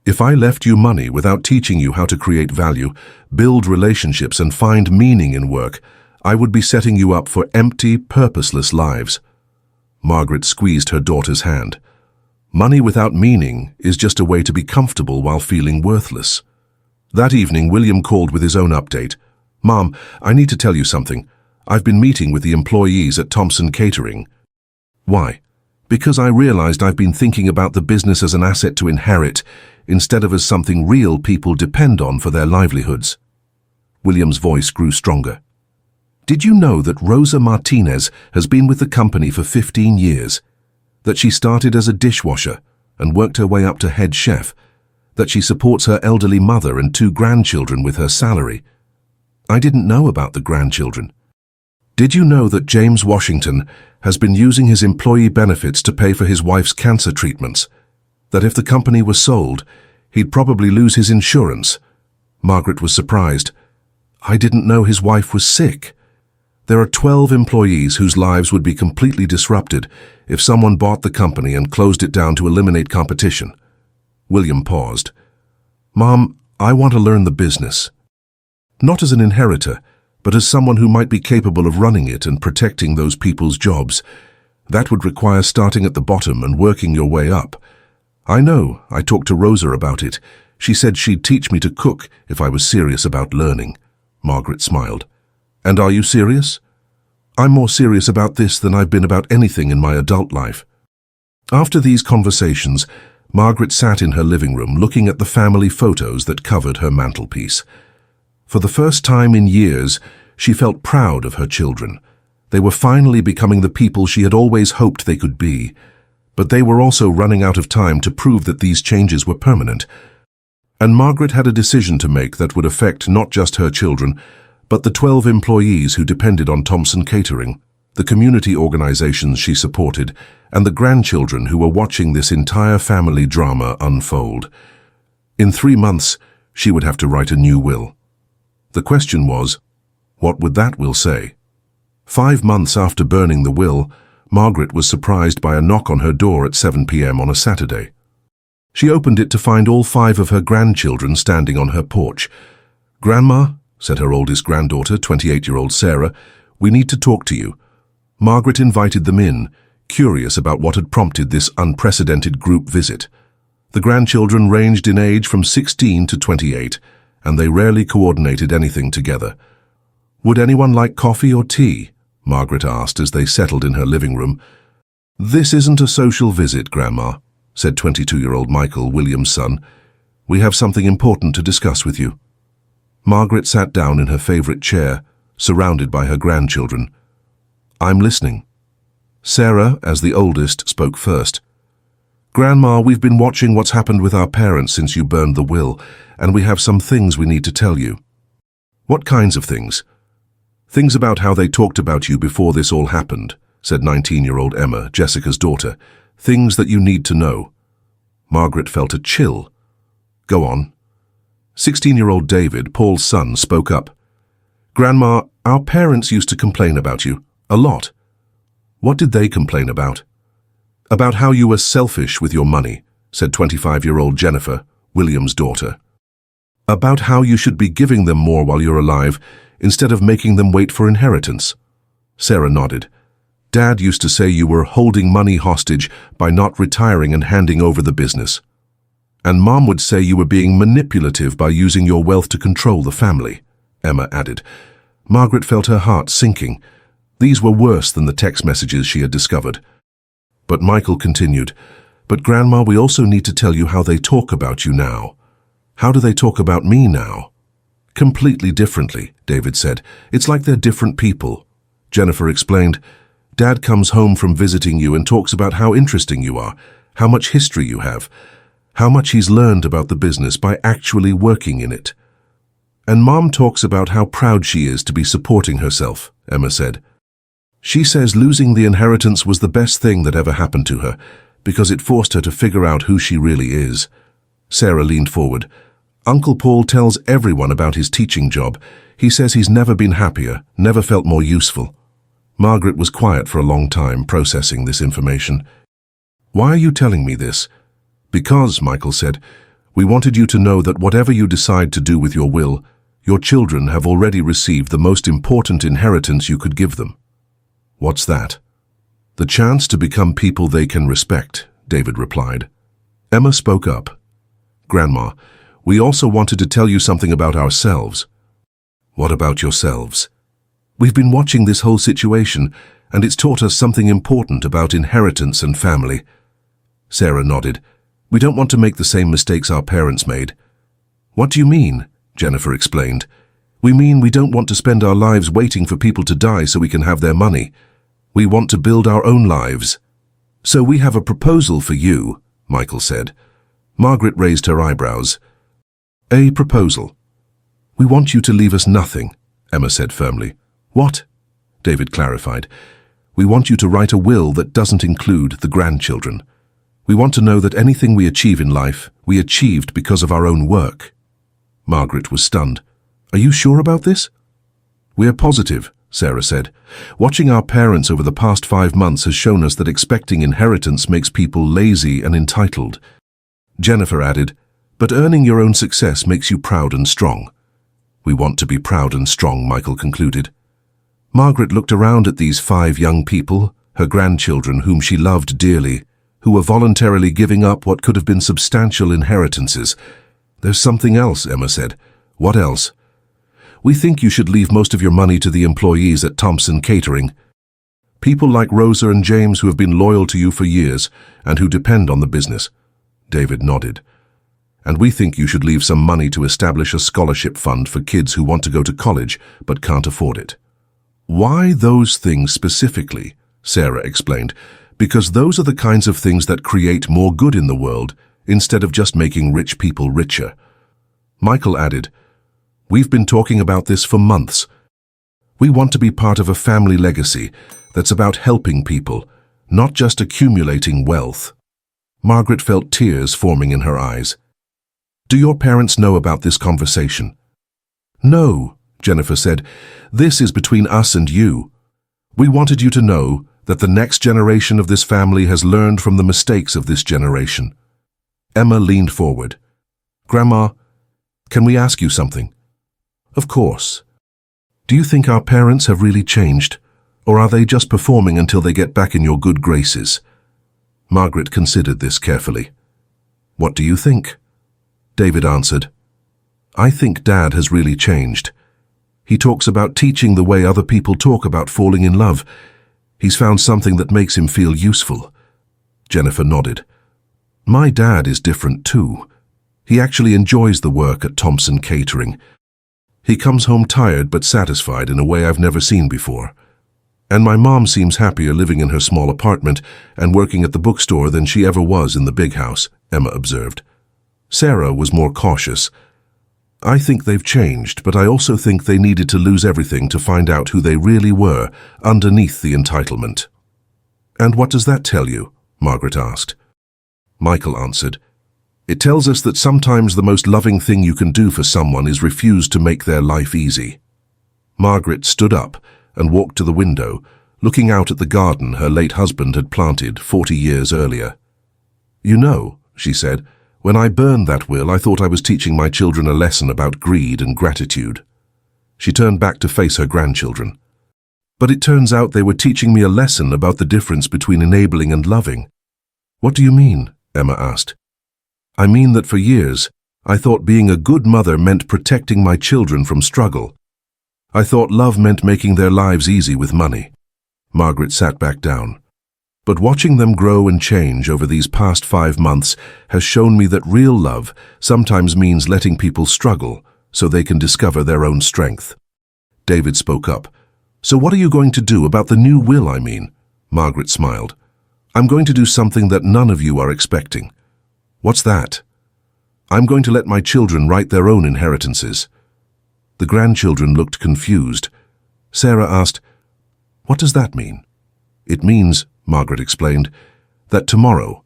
If I left you money without teaching you how to create value, build relationships and find meaning in work, I would be setting you up for empty, purposeless lives. Margaret squeezed her daughter's hand. Money without meaning is just a way to be comfortable while feeling worthless. That evening, William called with his own update. Mom, I need to tell you something. I've been meeting with the employees at Thompson Catering. Why? Because I realized I've been thinking about the business as an asset to inherit, instead of as something real people depend on for their livelihoods. William's voice grew stronger. Did you know that Rosa Martinez has been with the company for 15 years? That she started as a dishwasher and worked her way up to head chef? That she supports her elderly mother and 2 grandchildren with her salary? I didn't know about the grandchildren. Did you know that James Washington has been using his employee benefits to pay for his wife's cancer treatments? That if the company was sold, he'd probably lose his insurance? Margaret was surprised. I didn't know his wife was sick. There are 12 employees whose lives would be completely disrupted if someone bought the company and closed it down to eliminate competition. William paused. Mom, I want to learn the business. Not as an inheritor, but as someone who might be capable of running it and protecting those people's jobs. That would require starting at the bottom and working your way up. I know, I talked to Rosa about it. She said she'd teach me to cook if I was serious about learning. Margaret smiled. And are you serious? I'm more serious about this than I've been about anything in my adult life. After these conversations, Margaret sat in her living room looking at the family photos that covered her mantelpiece. For the first time in years, she felt proud of her children. They were finally becoming the people she had always hoped they could be. But they were also running out of time to prove that these changes were permanent. And Margaret had a decision to make that would affect not just her children, but the 12 employees who depended on Thompson Catering, the community organizations she supported, and the grandchildren who were watching this entire family drama unfold. In 3 months, she would have to write a new will. The question was, what would that will say? 5 months after burning the will, Margaret was surprised by a knock on her door at 7 p.m. on a Saturday. She opened it to find all 5 of her grandchildren standing on her porch. "Grandma," said her oldest granddaughter, 28-year-old Sarah, "we need to talk to you." Margaret invited them in, curious about what had prompted this unprecedented group visit. The grandchildren ranged in age from 16 to 28, and they rarely coordinated anything together. "Would anyone like coffee or tea?" Margaret asked as they settled in her living room. "This isn't a social visit, Grandma," said 22-year-old Michael, William's son. "We have something important to discuss with you." Margaret sat down in her favorite chair, surrounded by her grandchildren. "I'm listening." Sarah, as the oldest, spoke first. "Grandma, we've been watching what's happened with our parents since you burned the will, and we have some things we need to tell you." "What kinds of things?" "Things about how they talked about you before this all happened," said 19-year-old Emma, Jessica's daughter. "Things that you need to know." Margaret felt a chill. "Go on." 16-year-old David, Paul's son, spoke up. "Grandma, our parents used to complain about you. A lot." "What did they complain about?" "About how you were selfish with your money," said 25-year-old Jennifer, William's daughter. "About how you should be giving them more while you're alive, instead of making them wait for inheritance." Sarah nodded. "Dad used to say you were holding money hostage by not retiring and handing over the business. And Mom would say you were being manipulative by using your wealth to control the family," Emma added. Margaret felt her heart sinking. These were worse than the text messages she had discovered. But Michael continued, "But Grandma, we also need to tell you how they talk about you now." "How do they talk about me now?" "Completely differently," David said. "It's like they're different people." Jennifer explained, "Dad comes home from visiting you and talks about how interesting you are, how much history you have, how much he's learned about the business by actually working in it. And Mom talks about how proud she is to be supporting herself," Emma said. "She says losing the inheritance was the best thing that ever happened to her, because it forced her to figure out who she really is." Sarah leaned forward. "Uncle Paul tells everyone about his teaching job. He says he's never been happier, never felt more useful." Margaret was quiet for a long time, processing this information. "Why are you telling me this?" "Because," Michael said, "we wanted you to know that whatever you decide to do with your will, your children have already received the most important inheritance you could give them." "What's that?" "The chance to become people they can respect," David replied. Emma spoke up. "Grandma, we also wanted to tell you something about ourselves." "What about yourselves?" "We've been watching this whole situation, and it's taught us something important about inheritance and family." Sarah nodded. "We don't want to make the same mistakes our parents made." "What do you mean?" Jennifer explained. "We mean we don't want to spend our lives waiting for people to die so we can have their money. We want to build our own lives." "So we have a proposal for you," Michael said. Margaret raised her eyebrows. "A proposal?" "We want you to leave us nothing," Emma said firmly. "What?" David clarified. "We want you to write a will that doesn't include the grandchildren. We want to know that anything we achieve in life, we achieved because of our own work." Margaret was stunned. "Are you sure about this?" "We're positive," Sarah said. "Watching our parents over the past 5 months has shown us that expecting inheritance makes people lazy and entitled." Jennifer added, "But earning your own success makes you proud and strong." "We want to be proud and strong," Michael concluded. Margaret looked around at these 5 young people, her grandchildren whom she loved dearly, who were voluntarily giving up what could have been substantial inheritances. "There's something else," Emma said. "What else?" "We think you should leave most of your money to the employees at Thompson Catering. People like Rosa and James who have been loyal to you for years and who depend on the business." David nodded. "And we think you should leave some money to establish a scholarship fund for kids who want to go to college but can't afford it." "Why those things specifically?" Sarah explained. "Because those are the kinds of things that create more good in the world, instead of just making rich people richer." Michael added, "We've been talking about this for months. We want to be part of a family legacy that's about helping people, not just accumulating wealth." Margaret felt tears forming in her eyes. "Do your parents know about this conversation?" "No," Jennifer said. "This is between us and you. We wanted you to know that the next generation of this family has learned from the mistakes of this generation." Emma leaned forward. "Grandma, can we ask you something?" "Of course." "Do you think our parents have really changed? Or are they just performing until they get back in your good graces? Margaret considered this carefully. What do you think? David answered, I think Dad has really changed. He talks about teaching the way other people talk about falling in love. He's found something that makes him feel useful. Jennifer nodded. My dad is different too. He actually enjoys the work at Thompson Catering. He comes home tired but satisfied in a way I've never seen before. And my mom seems happier living in her small apartment and working at the bookstore than she ever was in the big house, Emma observed. Sarah was more cautious. I think they've changed, but I also think they needed to lose everything to find out who they really were underneath the entitlement. And what does that tell you? Margaret asked. Michael answered, It tells us that sometimes the most loving thing you can do for someone is refuse to make their life easy. Margaret stood up and walked to the window, looking out at the garden her late husband had planted 40 years earlier. You know, she said, when I burned that will, I thought I was teaching my children a lesson about greed and gratitude. She turned back to face her grandchildren. But it turns out they were teaching me a lesson about the difference between enabling and loving. What do you mean? Emma asked. I mean that for years, I thought being a good mother meant protecting my children from struggle. I thought love meant making their lives easy with money. Margaret sat back down. But watching them grow and change over these past 5 months has shown me that real love sometimes means letting people struggle so they can discover their own strength. David spoke up. So what are you going to do about the new will, I mean? Margaret smiled. I'm going to do something that none of you are expecting. What's that? I'm going to let my children write their own inheritances. The grandchildren looked confused. Sarah asked, What does that mean? It means, Margaret explained, that tomorrow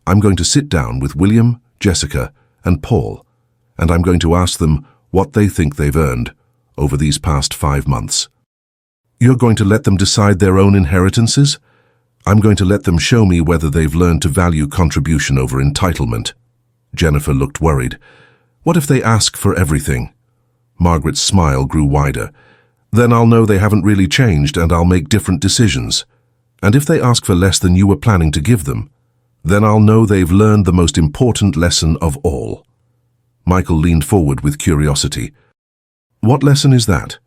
I'm going to sit down with William, Jessica, and Paul, and I'm going to ask them what they think they've earned over these past 5 months. You're going to let them decide their own inheritances? I'm going to let them show me whether they've learned to value contribution over entitlement. Jennifer looked worried. What if they ask for everything? Margaret's smile grew wider. Then I'll know they haven't really changed and I'll make different decisions. And if they ask for less than you were planning to give them, then I'll know they've learned the most important lesson of all. Michael leaned forward with curiosity. What lesson is that?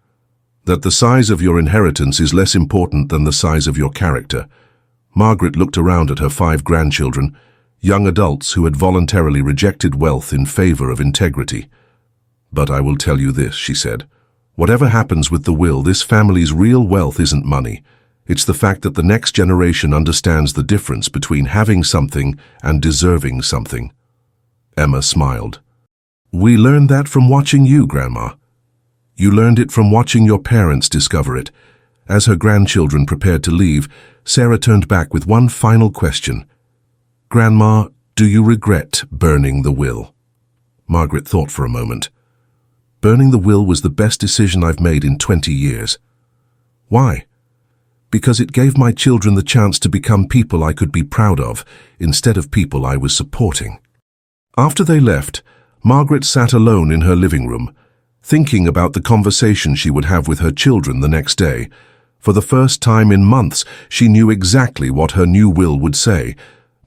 That the size of your inheritance is less important than the size of your character. Margaret looked around at her 5 grandchildren, young adults who had voluntarily rejected wealth in favor of integrity. But I will tell you this, she said. Whatever happens with the will, this family's real wealth isn't money. It's the fact that the next generation understands the difference between having something and deserving something. Emma smiled. We learned that from watching you, Grandma. You learned it from watching your parents discover it. As her grandchildren prepared to leave, Sarah turned back with one final question. Grandma, do you regret burning the will? Margaret thought for a moment. Burning the will was the best decision I've made in 20 years. Why? Because it gave my children the chance to become people I could be proud of, instead of people I was supporting. After they left, Margaret sat alone in her living room, thinking about the conversation she would have with her children the next day. For the first time in months, she knew exactly what her new will would say,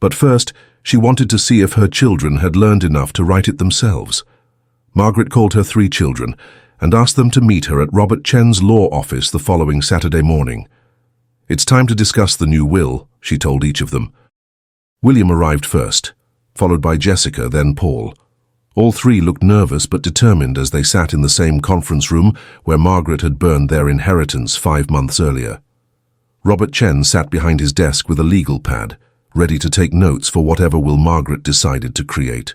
but first, she wanted to see if her children had learned enough to write it themselves. Margaret called her 3 children and asked them to meet her at Robert Chen's law office the following Saturday morning. It's time to discuss the new will, she told each of them. William arrived first, followed by Jessica, then Paul. All 3 looked nervous but determined as they sat in the same conference room where Margaret had burned their inheritance 5 months earlier. Robert Chen sat behind his desk with a legal pad, ready to take notes for whatever will Margaret decided to create.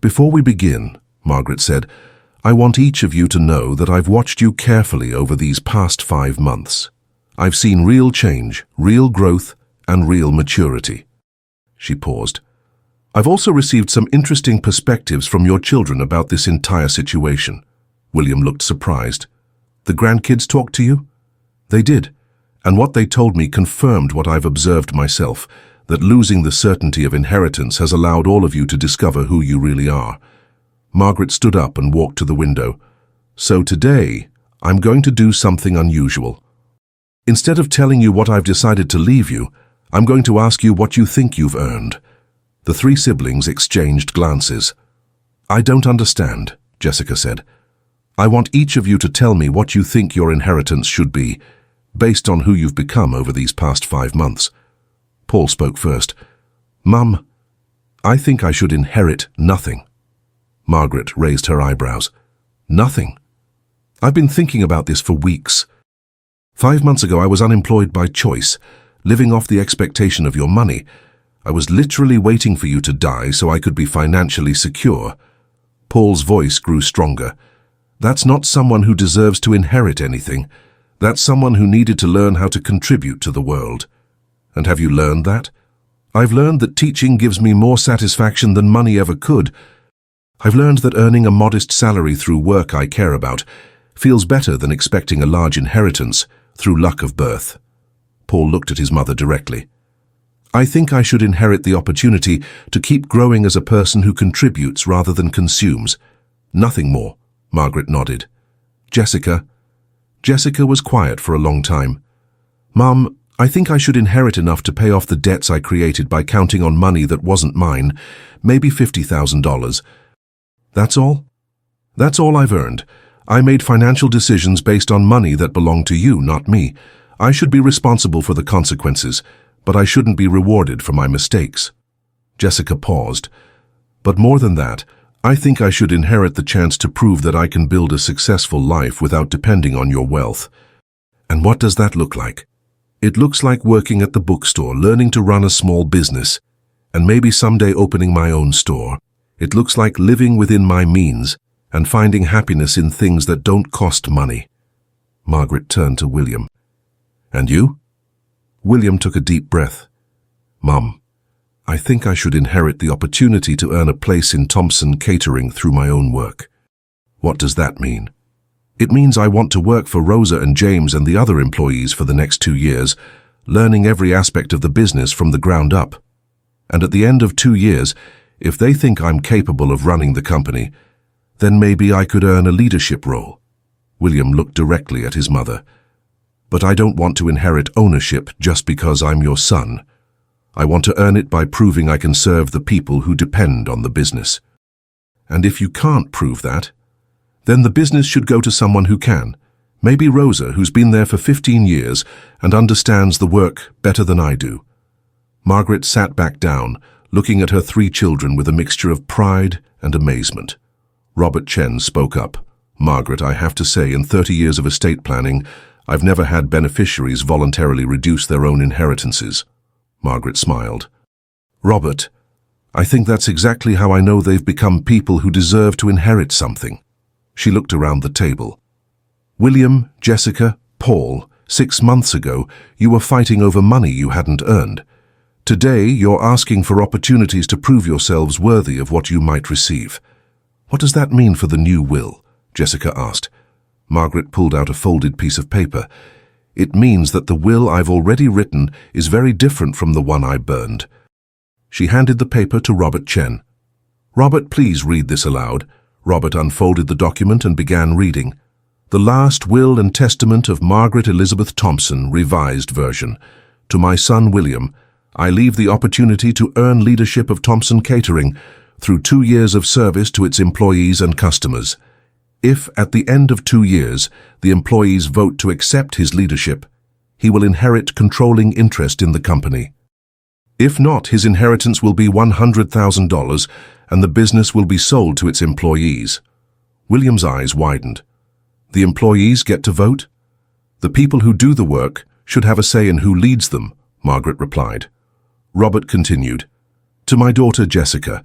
Before we begin, Margaret said, I want each of you to know that I've watched you carefully over these past 5 months. I've seen real change, real growth, and real maturity. She paused. I've also received some interesting perspectives from your children about this entire situation. William looked surprised. The grandkids talked to you? They did, and what they told me confirmed what I've observed myself, that losing the certainty of inheritance has allowed all of you to discover who you really are. Margaret stood up and walked to the window. So today, I'm going to do something unusual. Instead of telling you what I've decided to leave you, I'm going to ask you what you think you've earned." The three siblings exchanged glances. "I don't understand," Jessica said. "I want each of you to tell me what you think your inheritance should be, based on who you've become over these past 5 months. Paul spoke first. "Mum, I think I should inherit nothing." Margaret raised her eyebrows. "Nothing? I've been thinking about this for weeks. 5 months ago I was unemployed by choice, living off the expectation of your money. I was literally waiting for you to die so I could be financially secure." Paul's voice grew stronger. "That's not someone who deserves to inherit anything. That's someone who needed to learn how to contribute to the world. And have you learned that? I've learned that teaching gives me more satisfaction than money ever could. I've learned that earning a modest salary through work I care about feels better than expecting a large inheritance through luck of birth." Paul looked at his mother directly. "I think I should inherit the opportunity to keep growing as a person who contributes rather than consumes. Nothing more," Margaret nodded. Jessica was quiet for a long time. "Mum, I think I should inherit enough to pay off the debts I created by counting on money that wasn't mine, maybe $50,000. That's all? That's all I've earned. I made financial decisions based on money that belonged to you, not me. I should be responsible for the consequences, but I shouldn't be rewarded for my mistakes." Jessica paused. "But more than that, I think I should inherit the chance to prove that I can build a successful life without depending on your wealth." "And what does that look like?" "It looks like working at the bookstore, learning to run a small business, and maybe someday opening my own store. It looks like living within my means and finding happiness in things that don't cost money." Margaret turned to William. "And you?" William took a deep breath. "Mum, I think I should inherit the opportunity to earn a place in Thompson Catering through my own work." "What does that mean?" "It means I want to work for Rosa and James and the other employees for the next 2 years, learning every aspect of the business from the ground up. And at the end of 2 years, if they think I'm capable of running the company, then maybe I could earn a leadership role." William looked directly at his mother. "But I don't want to inherit ownership just because I'm your son. I want to earn it by proving I can serve the people who depend on the business. And if you can't prove that, then the business should go to someone who can. Maybe Rosa, who's been there for 15 years and understands the work better than I do." Margaret sat back down, looking at her 3 children with a mixture of pride and amazement. Robert Chen spoke up. "Margaret, I have to say, in 30 years of estate planning, I've never had beneficiaries voluntarily reduce their own inheritances." Margaret smiled. "Robert, I think that's exactly how I know they've become people who deserve to inherit something." She looked around the table. "William, Jessica, Paul, 6 months ago, you were fighting over money you hadn't earned. Today, you're asking for opportunities to prove yourselves worthy of what you might receive. What does that mean for the new will?" Jessica asked. Margaret pulled out a folded piece of paper. "It means that the will I've already written is very different from the one I burned." She handed the paper to Robert Chen. "Robert, please read this aloud." Robert unfolded the document and began reading. "The last will and testament of Margaret Elizabeth Thompson, revised version. To my son William, I leave the opportunity to earn leadership of Thompson Catering through 2 years of service to its employees and customers. If, at the end of 2 years, the employees vote to accept his leadership, he will inherit controlling interest in the company. If not, his inheritance will be $100,000 and the business will be sold to its employees." William's eyes widened. "The employees get to vote?" "The people who do the work should have a say in who leads them," Margaret replied. Robert continued. "To my daughter Jessica,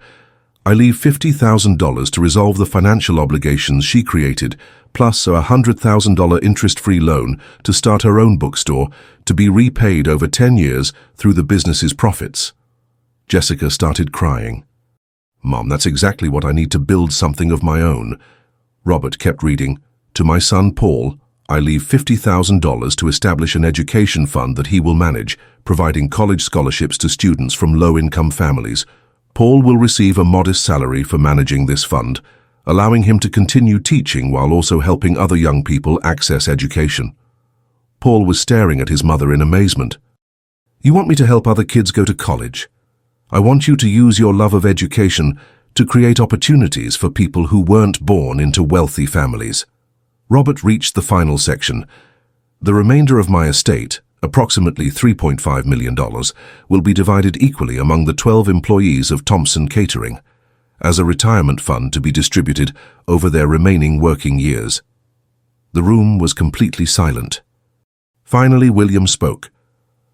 I leave $50,000 to resolve the financial obligations she created, plus a $100,000 interest-free loan to start her own bookstore, to be repaid over 10 years through the business's profits." Jessica started crying. "Mom, that's exactly what I need to build something of my own." Robert kept reading. "To my son Paul, I leave $50,000 to establish an education fund that he will manage, providing college scholarships to students from low-income families. Paul will receive a modest salary for managing this fund, allowing him to continue teaching while also helping other young people access education." Paul was staring at his mother in amazement. "You want me to help other kids go to college? I want you to use your love of education to create opportunities for people who weren't born into wealthy families." Robert reached the final section. "The remainder of my estate, approximately $3.5 million, will be divided equally among the 12 employees of Thompson Catering, as a retirement fund to be distributed over their remaining working years." The room was completely silent. Finally, William spoke.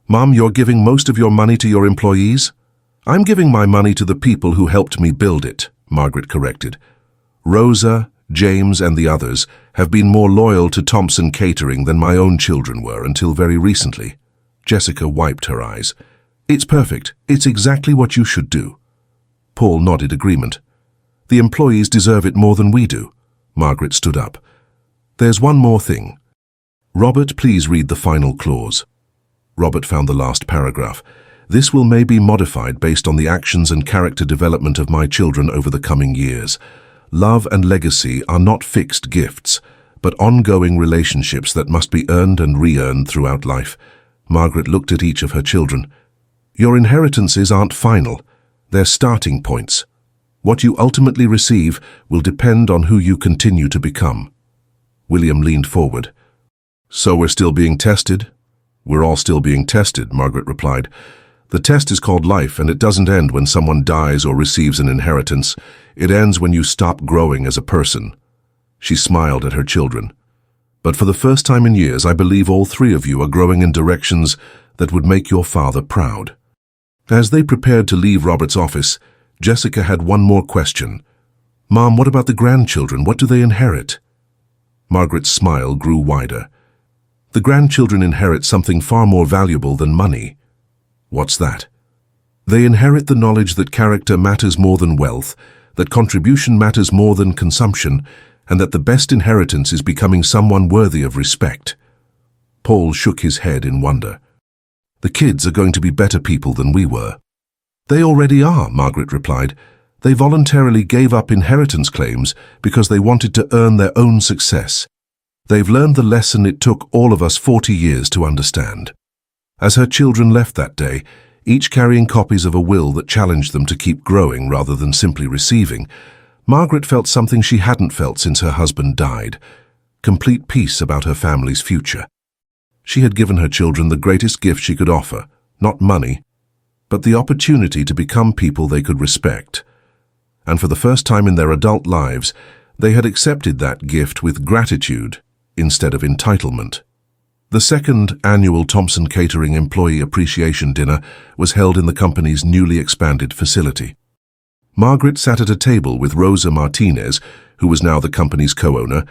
"Mom, you're giving most of your money to your employees?" "I'm giving my money to the people who helped me build it," Margaret corrected. "Rosa, James, and the others have been more loyal to Thompson Catering than my own children were until very recently." Jessica wiped her eyes. "It's perfect. It's exactly what you should do." Paul nodded agreement. "The employees deserve it more than we do." Margaret stood up. "There's one more thing. Robert, please read the final clause." Robert found the last paragraph. "This will may be modified based on the actions and character development of my children over the coming years. Love and legacy are not fixed gifts, but ongoing relationships that must be earned and re-earned throughout life." Margaret looked at each of her children. "Your inheritances aren't final. They're starting points. What you ultimately receive will depend on who you continue to become." William leaned forward. "So we're still being tested?" "We're all still being tested," Margaret replied. "The test is called life, and it doesn't end when someone dies or receives an inheritance. It ends when you stop growing as a person." She smiled at her children. "But for the first time in years, I believe all three of you are growing in directions that would make your father proud." As they prepared to leave Robert's office, Jessica had one more question. "Mom, what about the grandchildren? What do they inherit?" Margaret's smile grew wider. "The grandchildren inherit something far more valuable than money." "What's that?" "They inherit the knowledge that character matters more than wealth, that contribution matters more than consumption, and that the best inheritance is becoming someone worthy of respect." Paul shook his head in wonder. "The kids are going to be better people than we were." "They already are," Margaret replied. "They voluntarily gave up inheritance claims because they wanted to earn their own success. They've learned the lesson it took all of us 40 years to understand." As her children left that day, each carrying copies of a will that challenged them to keep growing rather than simply receiving, Margaret felt something she hadn't felt since her husband died: complete peace about her family's future. She had given her children the greatest gift she could offer, not money, but the opportunity to become people they could respect. And for the first time in their adult lives, they had accepted that gift with gratitude instead of entitlement. The second annual Thompson Catering Employee Appreciation Dinner was held in the company's newly expanded facility. Margaret sat at a table with Rosa Martinez, who was now the company's co-owner,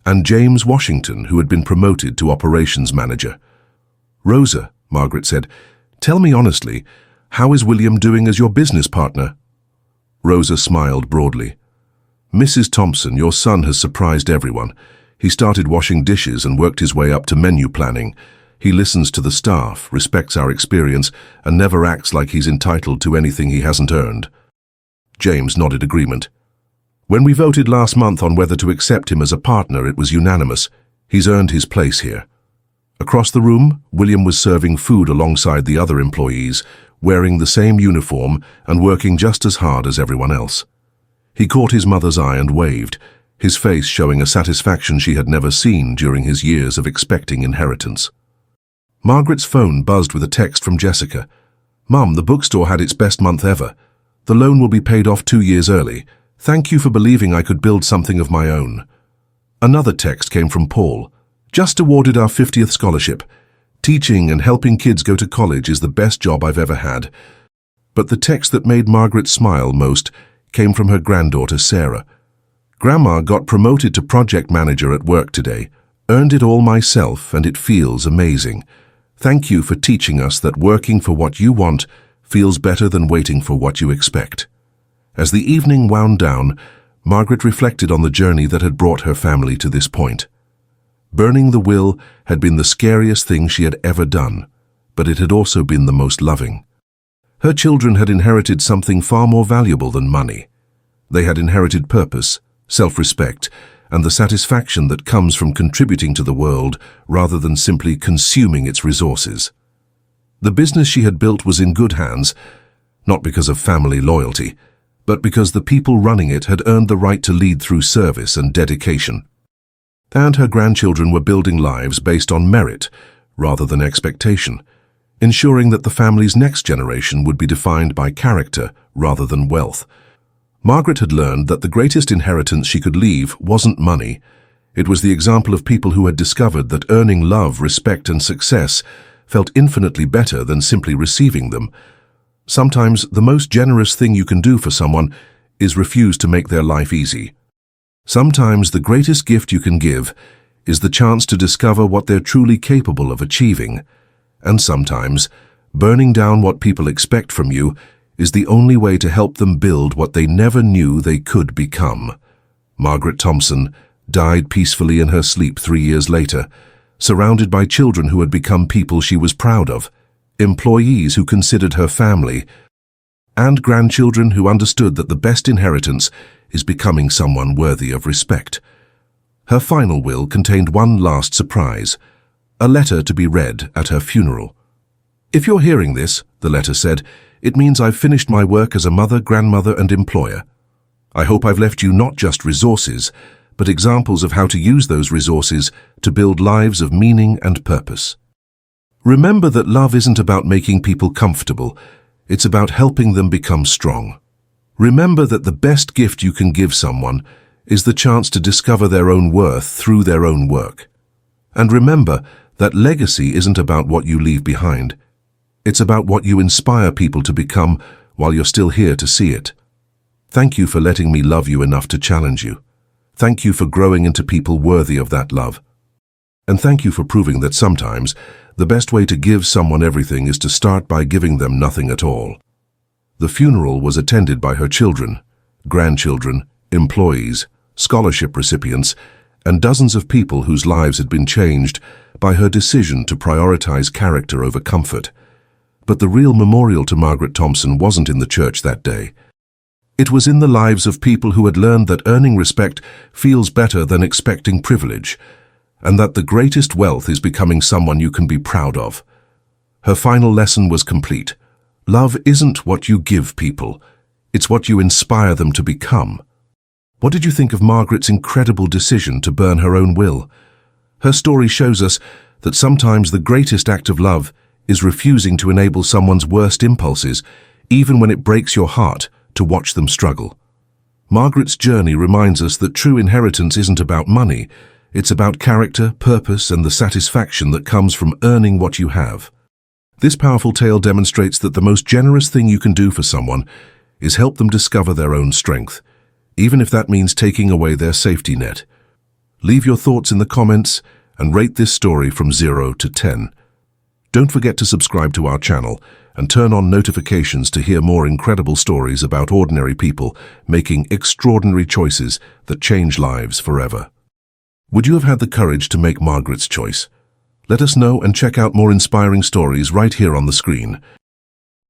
and James Washington, who had been promoted to operations manager. "Rosa," Margaret said, "tell me honestly, how is William doing as your business partner?" Rosa smiled broadly. "Mrs. Thompson, your son has surprised everyone. He started washing dishes and worked his way up to menu planning. He listens to the staff, respects our experience, and never acts like he's entitled to anything he hasn't earned." James nodded agreement. "When we voted last month on whether to accept him as a partner, it was unanimous. He's earned his place here." Across the room, William was serving food alongside the other employees, wearing the same uniform and working just as hard as everyone else. He caught his mother's eye and waved, his face showing a satisfaction she had never seen during his years of expecting inheritance. Margaret's phone buzzed with a text from Jessica. "Mum, the bookstore had its best month ever. The loan will be paid off 2 years early. Thank you for believing I could build something of my own." Another text came from Paul. "Just awarded our 50th scholarship. Teaching and helping kids go to college is the best job I've ever had." But the text that made Margaret smile most came from her granddaughter Sarah. "Grandma got promoted to project manager at work today. Earned it all myself, and it feels amazing. Thank you for teaching us that working for what you want feels better than waiting for what you expect." As the evening wound down, Margaret reflected on the journey that had brought her family to this point. Burning the will had been the scariest thing she had ever done, but it had also been the most loving. Her children had inherited something far more valuable than money. They had inherited purpose, self-respect, and the satisfaction that comes from contributing to the world rather than simply consuming its resources. The business she had built was in good hands, not because of family loyalty, but because the people running it had earned the right to lead through service and dedication. And her grandchildren were building lives based on merit rather than expectation, ensuring that the family's next generation would be defined by character rather than wealth. Margaret had learned that the greatest inheritance she could leave wasn't money. It was the example of people who had discovered that earning love, respect, and success felt infinitely better than simply receiving them. Sometimes the most generous thing you can do for someone is refuse to make their life easy. Sometimes the greatest gift you can give is the chance to discover what they're truly capable of achieving. And sometimes burning down what people expect from you is the only way to help them build what they never knew they could become. Margaret Thompson died peacefully in her sleep 3 years later, surrounded by children who had become people she was proud of, employees who considered her family, and grandchildren who understood that the best inheritance is becoming someone worthy of respect. Her final will contained one last surprise, a letter to be read at her funeral. "If you're hearing this," the letter said, "it means I've finished my work as a mother, grandmother, and employer. I hope I've left you not just resources, but examples of how to use those resources to build lives of meaning and purpose. Remember that love isn't about making people comfortable, it's about helping them become strong. Remember that the best gift you can give someone is the chance to discover their own worth through their own work. And remember that legacy isn't about what you leave behind. It's about what you inspire people to become while you're still here to see it. Thank you for letting me love you enough to challenge you. Thank you for growing into people worthy of that love. And thank you for proving that sometimes the best way to give someone everything is to start by giving them nothing at all." The funeral was attended by her children, grandchildren, employees, scholarship recipients, and dozens of people whose lives had been changed by her decision to prioritize character over comfort. But the real memorial to Margaret Thompson wasn't in the church that day. It was in the lives of people who had learned that earning respect feels better than expecting privilege, and that the greatest wealth is becoming someone you can be proud of. Her final lesson was complete. Love isn't what you give people, it's what you inspire them to become. What did you think of Margaret's incredible decision to burn her own will? Her story shows us that sometimes the greatest act of love is refusing to enable someone's worst impulses, even when it breaks your heart to watch them struggle. Margaret's journey reminds us that true inheritance isn't about money, it's about character, purpose, and the satisfaction that comes from earning what you have. This powerful tale demonstrates that the most generous thing you can do for someone is help them discover their own strength, even if that means taking away their safety net. Leave your thoughts in the comments and rate this story from 0 to 10. Don't forget to subscribe to our channel and turn on notifications to hear more incredible stories about ordinary people making extraordinary choices that change lives forever. Would you have had the courage to make Margaret's choice? Let us know and check out more inspiring stories right here on the screen.